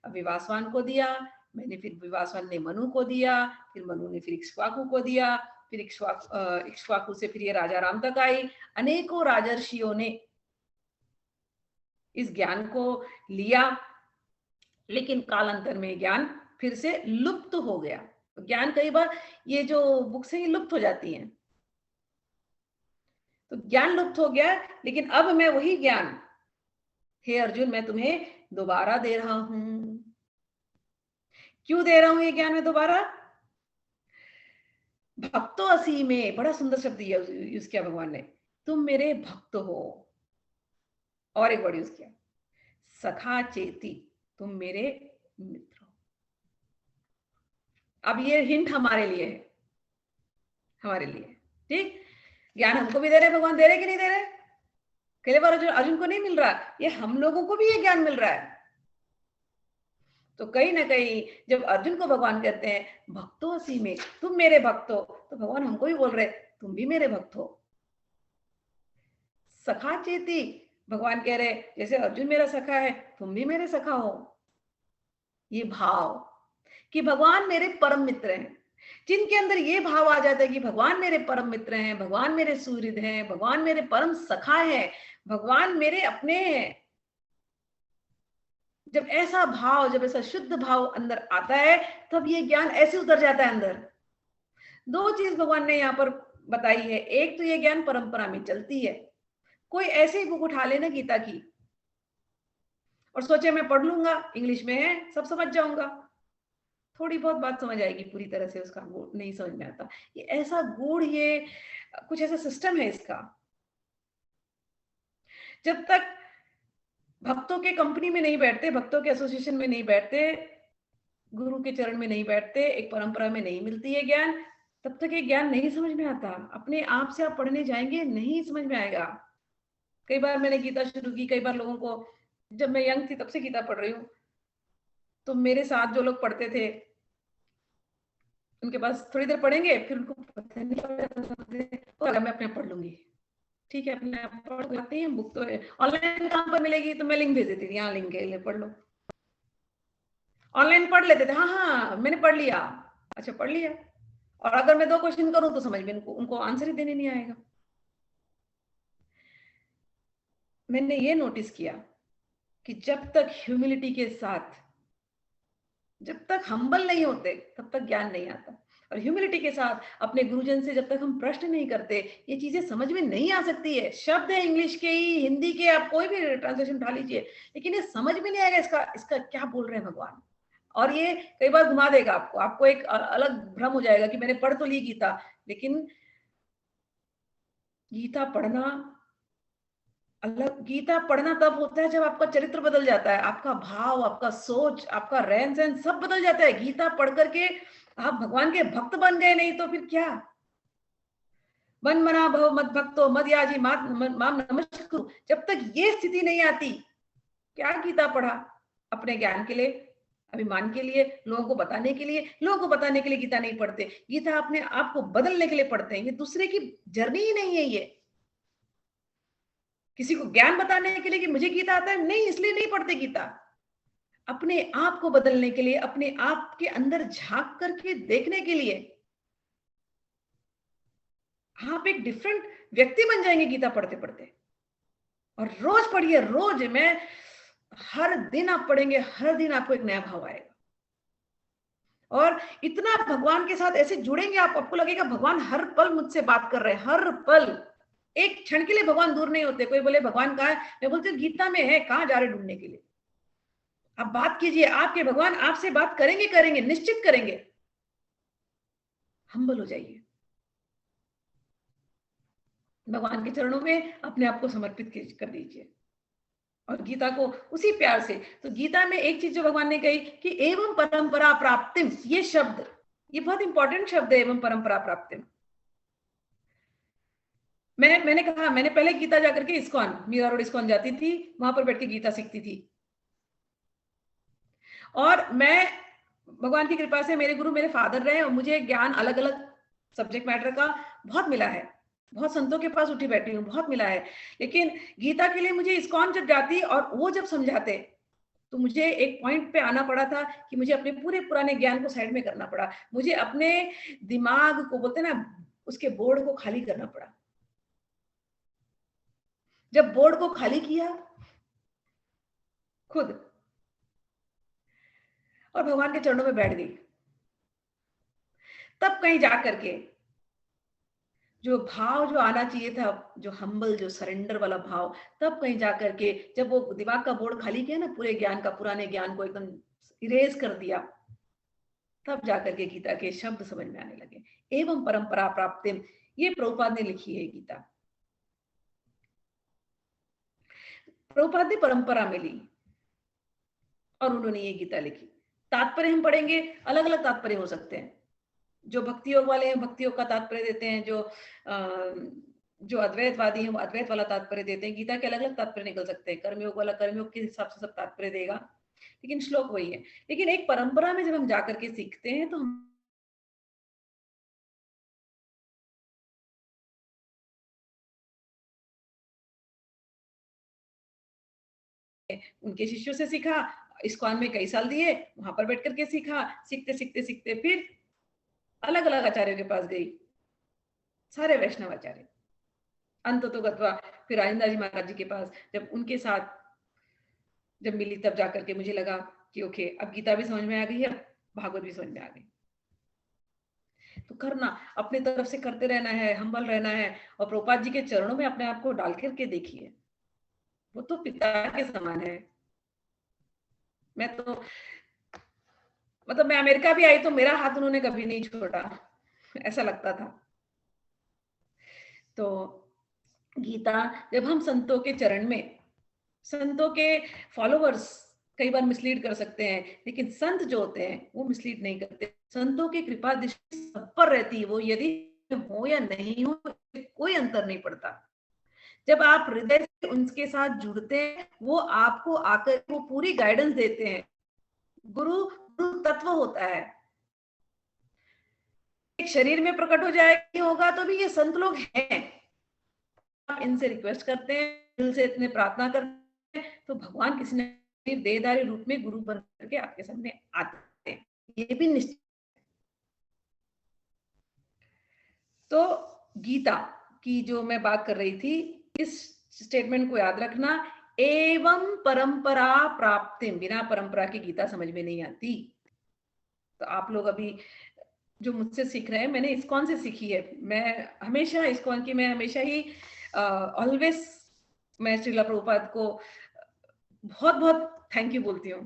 विवासवान को दिया, मैंने फिर विवासवान ने मनु को दिया, फिर मनु ने फिर इक्ष्वाकु को दिया, फिर इक्ष्वाकु से फिर ये राजा राम तक आई। अनेकों राजर्षियों ने इस ज्ञान को लिया, लेकिन कालांतर में ज्ञान फिर से लुप्त हो गया। ज्ञान कई बार ये जो बुक्स हैं ये लुप्त हो जाती हैं, तो ज्ञान लुप्त हो गया, लेकिन अब मैं वही ज्ञान, हे अर्जुन, मैं तुम्हें दोबारा दे रहा हूं। क्यों दे रहा हूं ये ज्ञान मैं दोबारा? भक्तो असी में, बड़ा सुंदर शब्द यूज किया भगवान ने, तुम मेरे भक्त हो। और एक वर्ड यूज किया, सखा चेती, तुम मेरे मित्र हो। अब ये हिंट हमारे लिए है, हमारे लिए, ठीक। ज्ञान हमको भी दे रहे, भगवान दे रहे कि नहीं दे रहे? कई बार अर्जुन को नहीं मिल रहा, ये हम लोगों को भी ये ज्ञान मिल रहा है। तो कहीं ना कहीं जब अर्जुन को भगवान कहते हैं भक्तो असी में, तुम मेरे भक्त हो, तो भगवान हमको भी बोल रहे तुम भी मेरे भक्त हो। सखा चेती, भगवान कह रहे जैसे अर्जुन मेरा सखा है तुम भी मेरे सखा हो। ये भाव कि भगवान मेरे परम मित्र हैं, जिनके अंदर ये भाव आ जाता है कि भगवान मेरे परम मित्र हैं, भगवान मेरे सुहृद हैं, भगवान मेरे परम सखा है, भगवान मेरे अपने हैं, जब ऐसा भाव, जब ऐसा शुद्ध भाव अंदर आता है, तब ये ज्ञान ऐसे उतर जाता है अंदर। दो चीज भगवान ने यहाँ पर बताई है। एक तो ये ज्ञान परंपरा में चलती है, कोई ऐसे ही बुक उठा लेना गीता की और सोचे मैं पढ़ लूंगा, इंग्लिश में है, सब समझ जाऊंगा, थोड़ी बहुत बात समझ आएगी, पूरी तरह से उसका गुण नहीं समझ में आता। ये ऐसा गुण, ये कुछ ऐसा सिस्टम है इसका। जब तक भक्तों के कंपनी में नहीं बैठते, भक्तों के एसोसिएशन में नहीं बैठते, गुरु के चरण में नहीं बैठते, एक परंपरा में नहीं मिलती है ज्ञान, तब तक ये ज्ञान नहीं समझ में आता। अपने आप से आप पढ़ने जाएंगे, नहीं समझ में आएगा। कई बार मैंने गीता शुरू की, कई बार लोगों को, जब मैं यंग थी तब से गीता पढ़ रही हूँ, तो मेरे साथ जो लोग पढ़ते थे, उनके पास थोड़ी देर पढ़ेंगे, फिर उनको पता नहीं लगा, मैं अपने आप पढ़ लूंगी। ठीक है, अपने आप पढ़ जाती हैं, बुक तो ऑनलाइन काम पर मिलेगी तो मैं लिंक भेज देती थी, यहाँ लिंक है, ले पढ़ लो। ऑनलाइन पढ़ लेते थे, हाँ हाँ मैंने पढ़ लिया, अच्छा पढ़ लिया। और अगर मैं 2 क्वेश्चन करूं तो समझ में उनको आंसर ही देने नहीं आएगा। मैंने ये नोटिस किया कि जब तक ह्यूमिलिटी के साथ, जब तक हम्बल नहीं होते, तब तक ज्ञान नहीं आता। और ह्यूमिलिटी के साथ अपने गुरुजन से जब तक हम प्रश्न नहीं करते, ये चीजें समझ में नहीं आ सकती है। शब्द है इंग्लिश के ही, हिंदी के, आप कोई भी ट्रांसलेशन उठा लीजिए, लेकिन ये समझ में नहीं आएगा इसका इसका क्या बोल रहे हैं भगवान। और ये कई बार घुमा देगा आपको, आपको एक अलग भ्रम हो जाएगा कि मैंने पढ़ तो ली गीता, लेकिन गीता पढ़ना अलग, गीता पढ़ना तब होता है जब आपका चरित्र बदल जाता है, आपका भाव, आपका सोच, आपका रहन सहन सब बदल जाता है। गीता पढ़ करके आप भगवान के भक्त बन गए, नहीं तो फिर क्या। मन मना भव मद भक्तो मद याजी माम नमस्कुरु, जब तक ये स्थिति नहीं आती, क्या गीता पढ़ा? अपने ज्ञान के लिए, अभिमान के लिए, लोगों को बताने के लिए। लोगों को बताने के लिए गीता नहीं पढ़ते, गीता अपने आप को बदलने के लिए पढ़ते हैं। ये दूसरे की जर्नी ही नहीं है। ये किसी को ज्ञान बताने के लिए कि मुझे गीता आता है, नहीं, इसलिए नहीं पढ़ते गीता। अपने आप को बदलने के लिए, अपने आप के अंदर झांक करके देखने के लिए। आप एक डिफरेंट व्यक्ति बन जाएंगे गीता पढ़ते पढ़ते। और रोज पढ़िए, रोज, मैं हर दिन आप पढ़ेंगे, हर दिन आपको एक नया भाव आएगा। और इतना भगवान के साथ ऐसे जुड़ेंगे आप, आपको लगेगा भगवान हर पल मुझसे बात कर रहे हैं, हर पल। एक क्षण के लिए भगवान दूर नहीं होते। कोई बोले भगवान कहाँ है, मैं बोलती हूँ गीता में है, कहाँ जा रहे ढूंढने के लिए। आप बात कीजिए, आपके भगवान आपसे बात करेंगे, करेंगे, निश्चित करेंगे। हम्बल हो जाइए, भगवान के चरणों में अपने आप को समर्पित कर दीजिए, और गीता को उसी प्यार से। तो गीता में एक चीज जो भगवान ने कही कि एवं परंपरा प्राप्तिम, ये शब्द, ये बहुत इंपॉर्टेंट शब्द है, एवं परंपरा प्राप्तिम। मैंने कहा, मैंने पहले गीता जाकर के इस्कॉन, मीरा रोड इस्कॉन जाती थी, वहां पर बैठ के गीता सीखती थी। और मैं, भगवान की कृपा से मेरे गुरु मेरे फादर रहे, और मुझे ज्ञान अलग अलग सब्जेक्ट मैटर का बहुत मिला है, बहुत संतों के पास उठी बैठी हूँ, बहुत मिला है। लेकिन गीता के लिए मुझे इस्कॉन जब जाती और वो जब समझाते, तो मुझे एक पॉइंट पे आना पड़ा था कि मुझे अपने पूरे पुराने ज्ञान को साइड में करना पड़ा। मुझे अपने दिमाग को, बोलते ना, उसके बोर्ड को खाली करना पड़ा। जब बोर्ड को खाली किया खुद, और भगवान के चरणों में बैठ गई, तब कहीं जाकर के जो भाव जो आना चाहिए था, जो हम्बल, जो सरेंडर वाला भाव, तब कहीं जाकर के जब वो दिमाग का बोर्ड खाली किया ना, पूरे ज्ञान का, पुराने ज्ञान को एकदम इरेज कर दिया, तब जाकर के गीता के शब्द समझ में आने लगे। एवं परंपरा प्राप्तिम, ये प्रभुपाद ने लिखी है गीता। प्रभुपाद ने परंपरा में ली और उन्होंने ये गीता लिखी। तात्पर्य हम पढ़ेंगे, अलग अलग तात्पर्य हो सकते हैं। जो भक्ति योग वाले हैं, भक्ति योग का तात्पर्य देते हैं, जो अद्वैतवादी हैं, वो अद्वैत वाला तात्पर्य देते हैं। गीता के अलग अलग तात्पर्य निकल सकते हैं। कर्मयोग वाला कर्मयोग के हिसाब से सब तात्पर्य देगा, लेकिन श्लोक वही है। लेकिन एक परंपरा में जब हम जाकर के सीखते हैं, तो हम उनके शिष्यों से सीखा, इस्कॉन में कई साल दिए, वहां पर बैठ करके सीखा, सीखते सीखते सीखते फिर अलग अलग आचार्यों के पास गई, सारे वैष्णव आचार्य, अंत तो गत्वा फिर राजेंद्र जी महाराज जी के पास जब उनके साथ जब मिली, तब जाकर के मुझे लगा कि ओके, अब गीता भी समझ में आ गई है, भागवत भी समझ में आ गई। तो करना, अपने तरफ से करते रहना है, हम्बल रहना है, और प्रभुपाद जी के चरणों में अपने आप को डाल करके देखिए, वो तो पिता के समान है। मैं तो मतलब मैं अमेरिका भी आई तो मेरा हाथ उन्होंने कभी नहीं छोड़ा, ऐसा लगता था। तो गीता, जब हम संतों के चरण में, संतों के फॉलोवर्स कई बार मिसलीड कर सकते हैं, लेकिन संत जो होते हैं वो मिसलीड नहीं करते। संतों की कृपा दृष्टि सब पर रहती है, वो यदि हो या नहीं हो कोई अंतर नहीं पड़ता। जब आप हृदय से उनके साथ जुड़ते हैं, वो आपको आकर वो पूरी गाइडेंस देते हैं। गुरु गुरु तत्व होता है, एक शरीर में प्रकट हो जाएगा होगा तो भी ये संत लोग हैं। आप इनसे रिक्वेस्ट करते हैं, दिल से इतने प्रार्थना करते हैं, तो भगवान किसी न देहधारी रूप में गुरु बन करके आपके सामने आते हैं, ये भी निश्चित। तो गीता की जो मैं बात कर रही थी, इस स्टेटमेंट को याद रखना, एवं परंपरा प्राप्ति, बिना परंपरा की गीता समझ में नहीं आती। तो आप लोग अभी जो मुझसे सीख रहे हैं, मैंने इस्कॉन से सीखी है। मैं हमेशा इस्कॉन की, मैं हमेशा ही ऑलवेज मैं श्रीला प्रभुपाद को बहुत बहुत थैंक यू बोलती हूँ।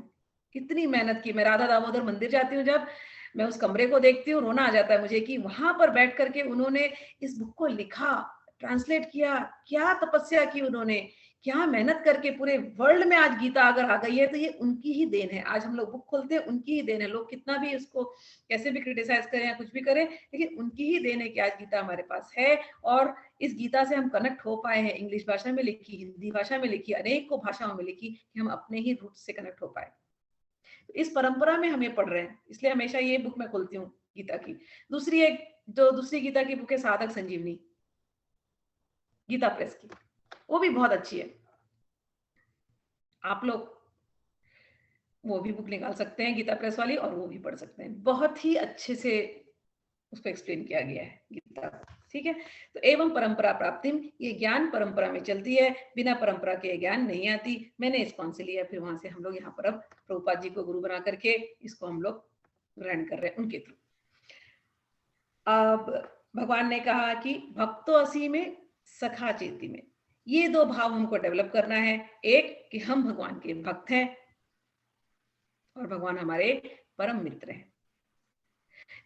कितनी मेहनत की। मैं राधा दामोदर मंदिर जाती हूँ, जब मैं उस कमरे को देखती हूँ रोना आ जाता है मुझे कि वहां पर बैठ करके उन्होंने इस बुक को लिखा, ट्रांसलेट किया, क्या तपस्या की उन्होंने, क्या मेहनत करके पूरे वर्ल्ड में आज गीता अगर आ गई है तो ये उनकी ही देन है। आज हम लोग बुक खोलते हैं, उनकी ही देन है। लोग कितना भी उसको कैसे भी क्रिटिसाइज करें या कुछ भी करें, लेकिन उनकी ही देन है कि आज गीता हमारे पास है। और इस गीता से हम कनेक्ट हो पाए हैं। इंग्लिश भाषा में लिखी, हिंदी भाषा में लिखी, अनेक को भाषाओं में लिखी, कि हम अपने ही रूट से कनेक्ट हो पाए। तो इस परंपरा में हम ये पढ़ रहे हैं, इसलिए हमेशा ये बुक मैं खोलती हूँ गीता की। दूसरी गीता की बुक है साधक संजीवनी, गीता प्रेस की, वो भी बहुत अच्छी है। आप लोग वो भी बुक निकाल सकते हैं गीता प्रेस वाली, और वो भी पढ़ सकते हैं। बहुत ही अच्छे से उसको एक्सप्लेन किया गया है गीता, ठीक है। तो एवं परंपरा प्राप्ति, ये ज्ञान परंपरा में चलती है, बिना परंपरा के ज्ञान नहीं आती। मैंने इस्कॉन से लिया, फिर वहां से हम लोग यहाँ पर अब प्रभुपाद जी को गुरु बना करके इसको हम लोग ग्रहण कर रहे हैं उनके थ्रू। अब भगवान ने कहा कि भक्तो असी में सखा चेती में, ये दो भाव हमको डेवलप करना है। एक कि हम भगवान के भक्त हैं और भगवान हमारे परम मित्र हैं।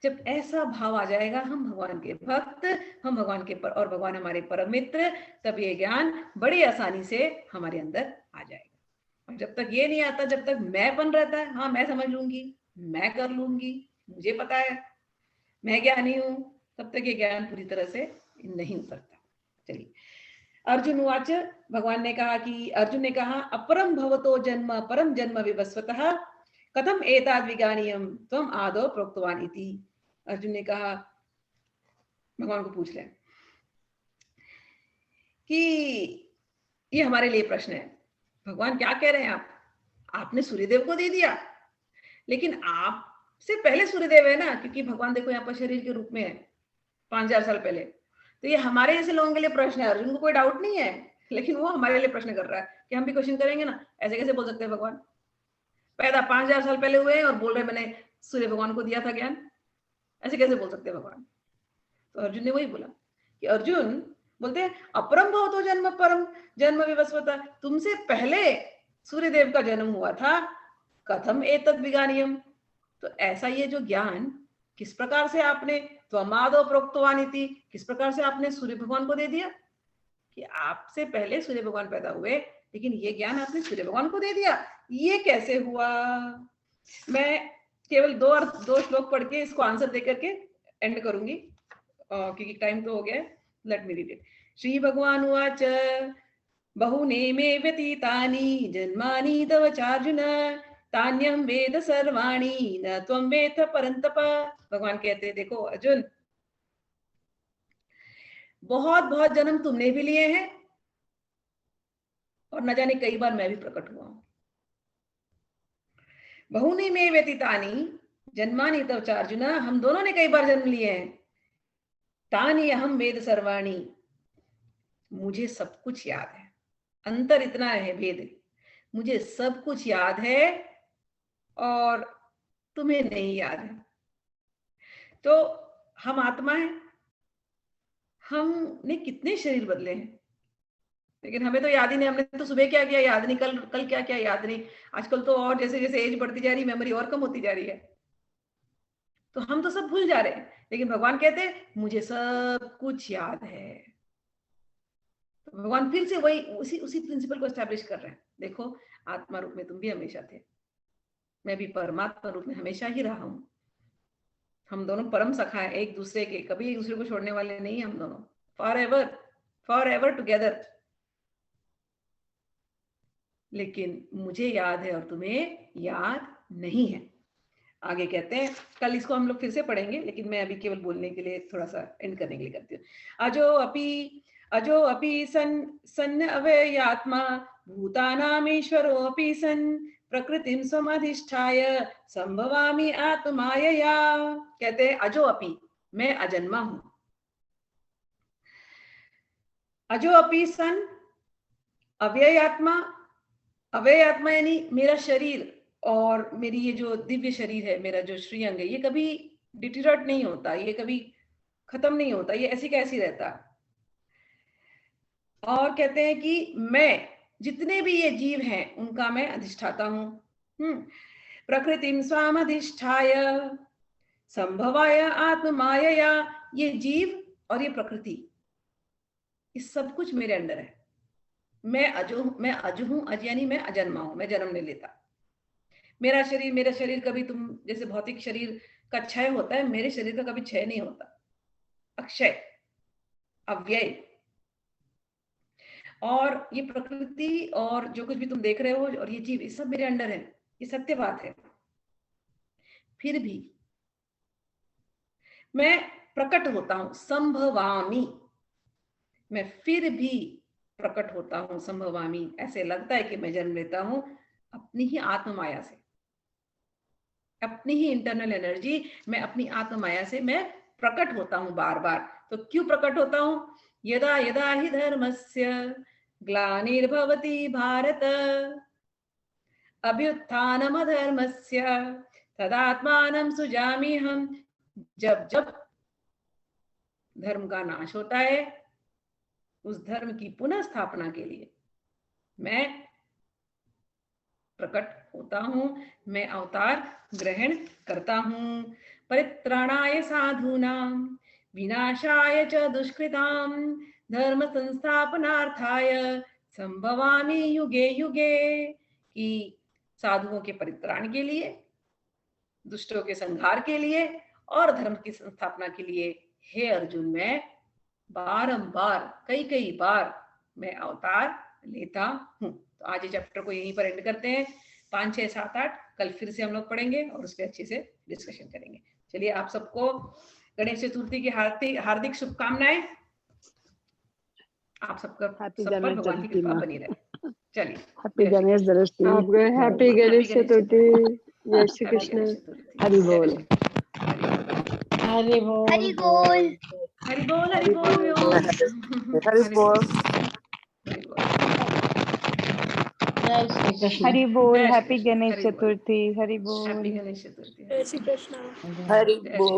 जब ऐसा भाव आ जाएगा, हम भगवान के भक्त, हम भगवान के और भगवान हमारे परम मित्र, तब ये ज्ञान बड़ी आसानी से हमारे अंदर आ जाएगा। और जब तक ये नहीं आता, जब तक मैंपन रहता है, हाँ मैं समझ लूंगी, मैं कर लूंगी, मुझे पता है, मैं ज्ञानी हूं, तब तक ये ज्ञान पूरी तरह से नहीं उतरता। चलिए, अर्जुन उवाच, भगवान ने कहा कि अर्जुन ने कहा, अपरम भवतो जन्म परम जन्म विवस्वतः कथम एताद विज्ञानीयम त्वम आदौ प्रोक्तवान इति। अर्जुन ने कहा, भगवान को पूछ रहे हैं कि ये हमारे लिए प्रश्न है, भगवान क्या कह रहे हैं आप? आपने सूर्यदेव को दे दिया, लेकिन आपसे पहले सूर्यदेव है ना, क्योंकि भगवान देखो यहाँ पर शरीर के रूप में है 5000 साल पहले। तो ये हमारे जैसे लोगों के लिए प्रश्न है, अर्जुन को कोई डाउट नहीं है, लेकिन वो हमारे लिए प्रश्न कर रहा है कि हम भी क्वेश्चन करेंगे ना। ऐसे कैसे बोल सकते हैं भगवान पैदा 5000 साल पहले हुए और बोल रहे मैंने सूर्य भगवान को दिया था ज्ञान? ऐसे कैसे बोल सकते हैं भगवान? तो अर्जुन ने वही बोला कि अर्जुन बोलते हैं, अपरम भव तो जन्म परम जन्म विवस्वता, तुमसे पहले सूर्यदेव का जन्म हुआ था, कथम एतद विज्ञानियम, तो ऐसा ये जो ज्ञान किस प्रकार से आपने त्वमादो प्रोक्तवानिति, किस प्रकार से आपने सूर्य भगवान को दे दिया? कि आपसे पहले सूर्य भगवान पैदा हुए, लेकिन ये ज्ञान आपने सूर्य भगवान को दे दिया, ये कैसे हुआ? मैं केवल दो श्लोक पढ़ के इसको आंसर दे करके एंड करूंगी, क्योंकि टाइम तो हो गया। Let me read it. Shri भगवान उवाच, बहुने मे व्यतीतानि जन्मानि तव चार्जुन, तान्यहं वेद सर्वाणि न त्वं वेत्थ परन्तप। भगवान कहते, देखो अर्जुन, बहुत बहुत जन्म तुमने भी लिए हैं, और न जाने कई बार मैं भी प्रकट हुआ हूं। बहुनी में व्यतीतानी, जन्मानि तव च अर्जुन, हम दोनों ने कई बार जन्म लिए हैं। तानि अहम वेद सर्वाणि, मुझे सब कुछ याद है। अंतर इतना है भेद, मुझे सब कुछ याद है और तुम्हें नहीं याद है। तो हम आत्मा है, हमने कितने शरीर बदले हैं, लेकिन हमें तो याद ही नहीं। हमने तो सुबह क्या किया याद नहीं, कल क्या किया याद नहीं। आजकल तो और जैसे जैसे एज बढ़ती जा रही है, मेमोरी और कम होती जा रही है, तो हम तो सब भूल जा रहे हैं। लेकिन भगवान कहते हैं मुझे सब कुछ याद है। तो भगवान फिर से वही उसी प्रिंसिपल को एस्टैब्लिश कर रहे हैं। देखो, आत्मा रूप में तुम भी हमेशा थे, मैं भी परमात्मा रूप में हमेशा ही रहा हूं। हम दोनों परम सखा हैं एक दूसरे के, कभी एक दूसरे को छोड़ने वाले नहीं। हम दोनों फॉर एवर टुगेदर। लेकिन मुझे याद है और तुम्हें याद नहीं है। आगे कहते हैं, कल इसको हम लोग फिर से पढ़ेंगे, लेकिन मैं अभी केवल बोलने के लिए, थोड़ा सा एंड करने के लिए करती हूँ। अजो अपि सन्न अव्ययात्मा भूतानामीश्वरोऽपि सन् प्रकृतिं स्वमधिष्ठाय संभवामि आत्मायया। कहते हैं अजो अपि, मैं अजन्मा हूं। अजो अपि सन अव्ययात्मा, अव्ययात्मा यानी मेरा शरीर और मेरी ये जो दिव्य शरीर है, मेरा जो श्रीअंग है, ये कभी डिटीरेट नहीं होता, ये कभी खत्म नहीं होता, ये ऐसी कैसी रहता। और कहते हैं कि मैं जितने भी ये जीव हैं उनका मैं अधिष्ठाता हूं। प्रकृतिम स्वामधिष्ठाय संभवाय आत्मायया। ये जीव और ये प्रकृति, ये सब कुछ मेरे अंदर है। मैं अज हूं, अज यानी मैं अजन्मा हूं, मैं जन्म नहीं लेता। मेरा शरीर कभी, तुम जैसे भौतिक शरीर का क्षय होता है, मेरे शरीर का कभी क्षय नहीं होता, अक्षय अव्यय। और ये प्रकृति और जो कुछ भी तुम देख रहे हो और ये जीव, ये सब मेरे अंडर है, ये सत्य बात है। फिर भी मैं प्रकट होता हूं, संभवामी, मैं फिर भी प्रकट होता हूं, संभवामी। ऐसे लगता है कि मैं जन्म लेता हूं अपनी ही आत्म माया से, अपनी ही इंटरनल एनर्जी, मैं अपनी आत्म माया से मैं प्रकट होता हूं बार बार। तो क्यों प्रकट होता हूं? यदा यदा हि धर्मस्य ग्लानिर्भवति भारत अभ्युत्थानमधर्मस्य तदात्मानं सृजामि हम। जब जब धर्म का नाश होता है, उस धर्म की पुनः स्थापना के लिए मैं प्रकट होता हूं, मैं अवतार ग्रहण करता हूं। परित्राणाय साधूनां विनाशाय च दुष्कृतां धर्म संस्थापनार्थाय संभवामि युगे युगे। कि साधुओं के परित्राण के लिए, दुष्टों के संहार के लिए और धर्म की संस्थापना के लिए, हे अर्जुन, मैं बारंबार कई बार मैं अवतार लेता हूं। तो आज ये चैप्टर को यहीं पर एंड करते हैं। 5, 6, 7, 8 कल फिर से हम लोग पढ़ेंगे और उस पर अच्छे से डिस्कशन करेंगे। चलिए, आप सबको गणेश चतुर्थी की हार्दिक शुभकामनाएं। आप सबका सब पर भगवान की कृपा बनी रहे। चलिए, हैप्पी गणेश चतुर्थी। हैप्पी गणेश चतुर्थी। जय श्री कृष्ण। हरि बोल। हरि बोल। हरि बोल। हरि बोल। हरि बोल। हरि बोल। जय श्री कृष्ण। हरि बोल। जय श्री हैप्पी कृष्ण। गणेश हरि बोल। चतुर्थी। हरि बोल। हैप्पी गणेश चतुर्थी। जय श्री कृष्ण। हरि बोल।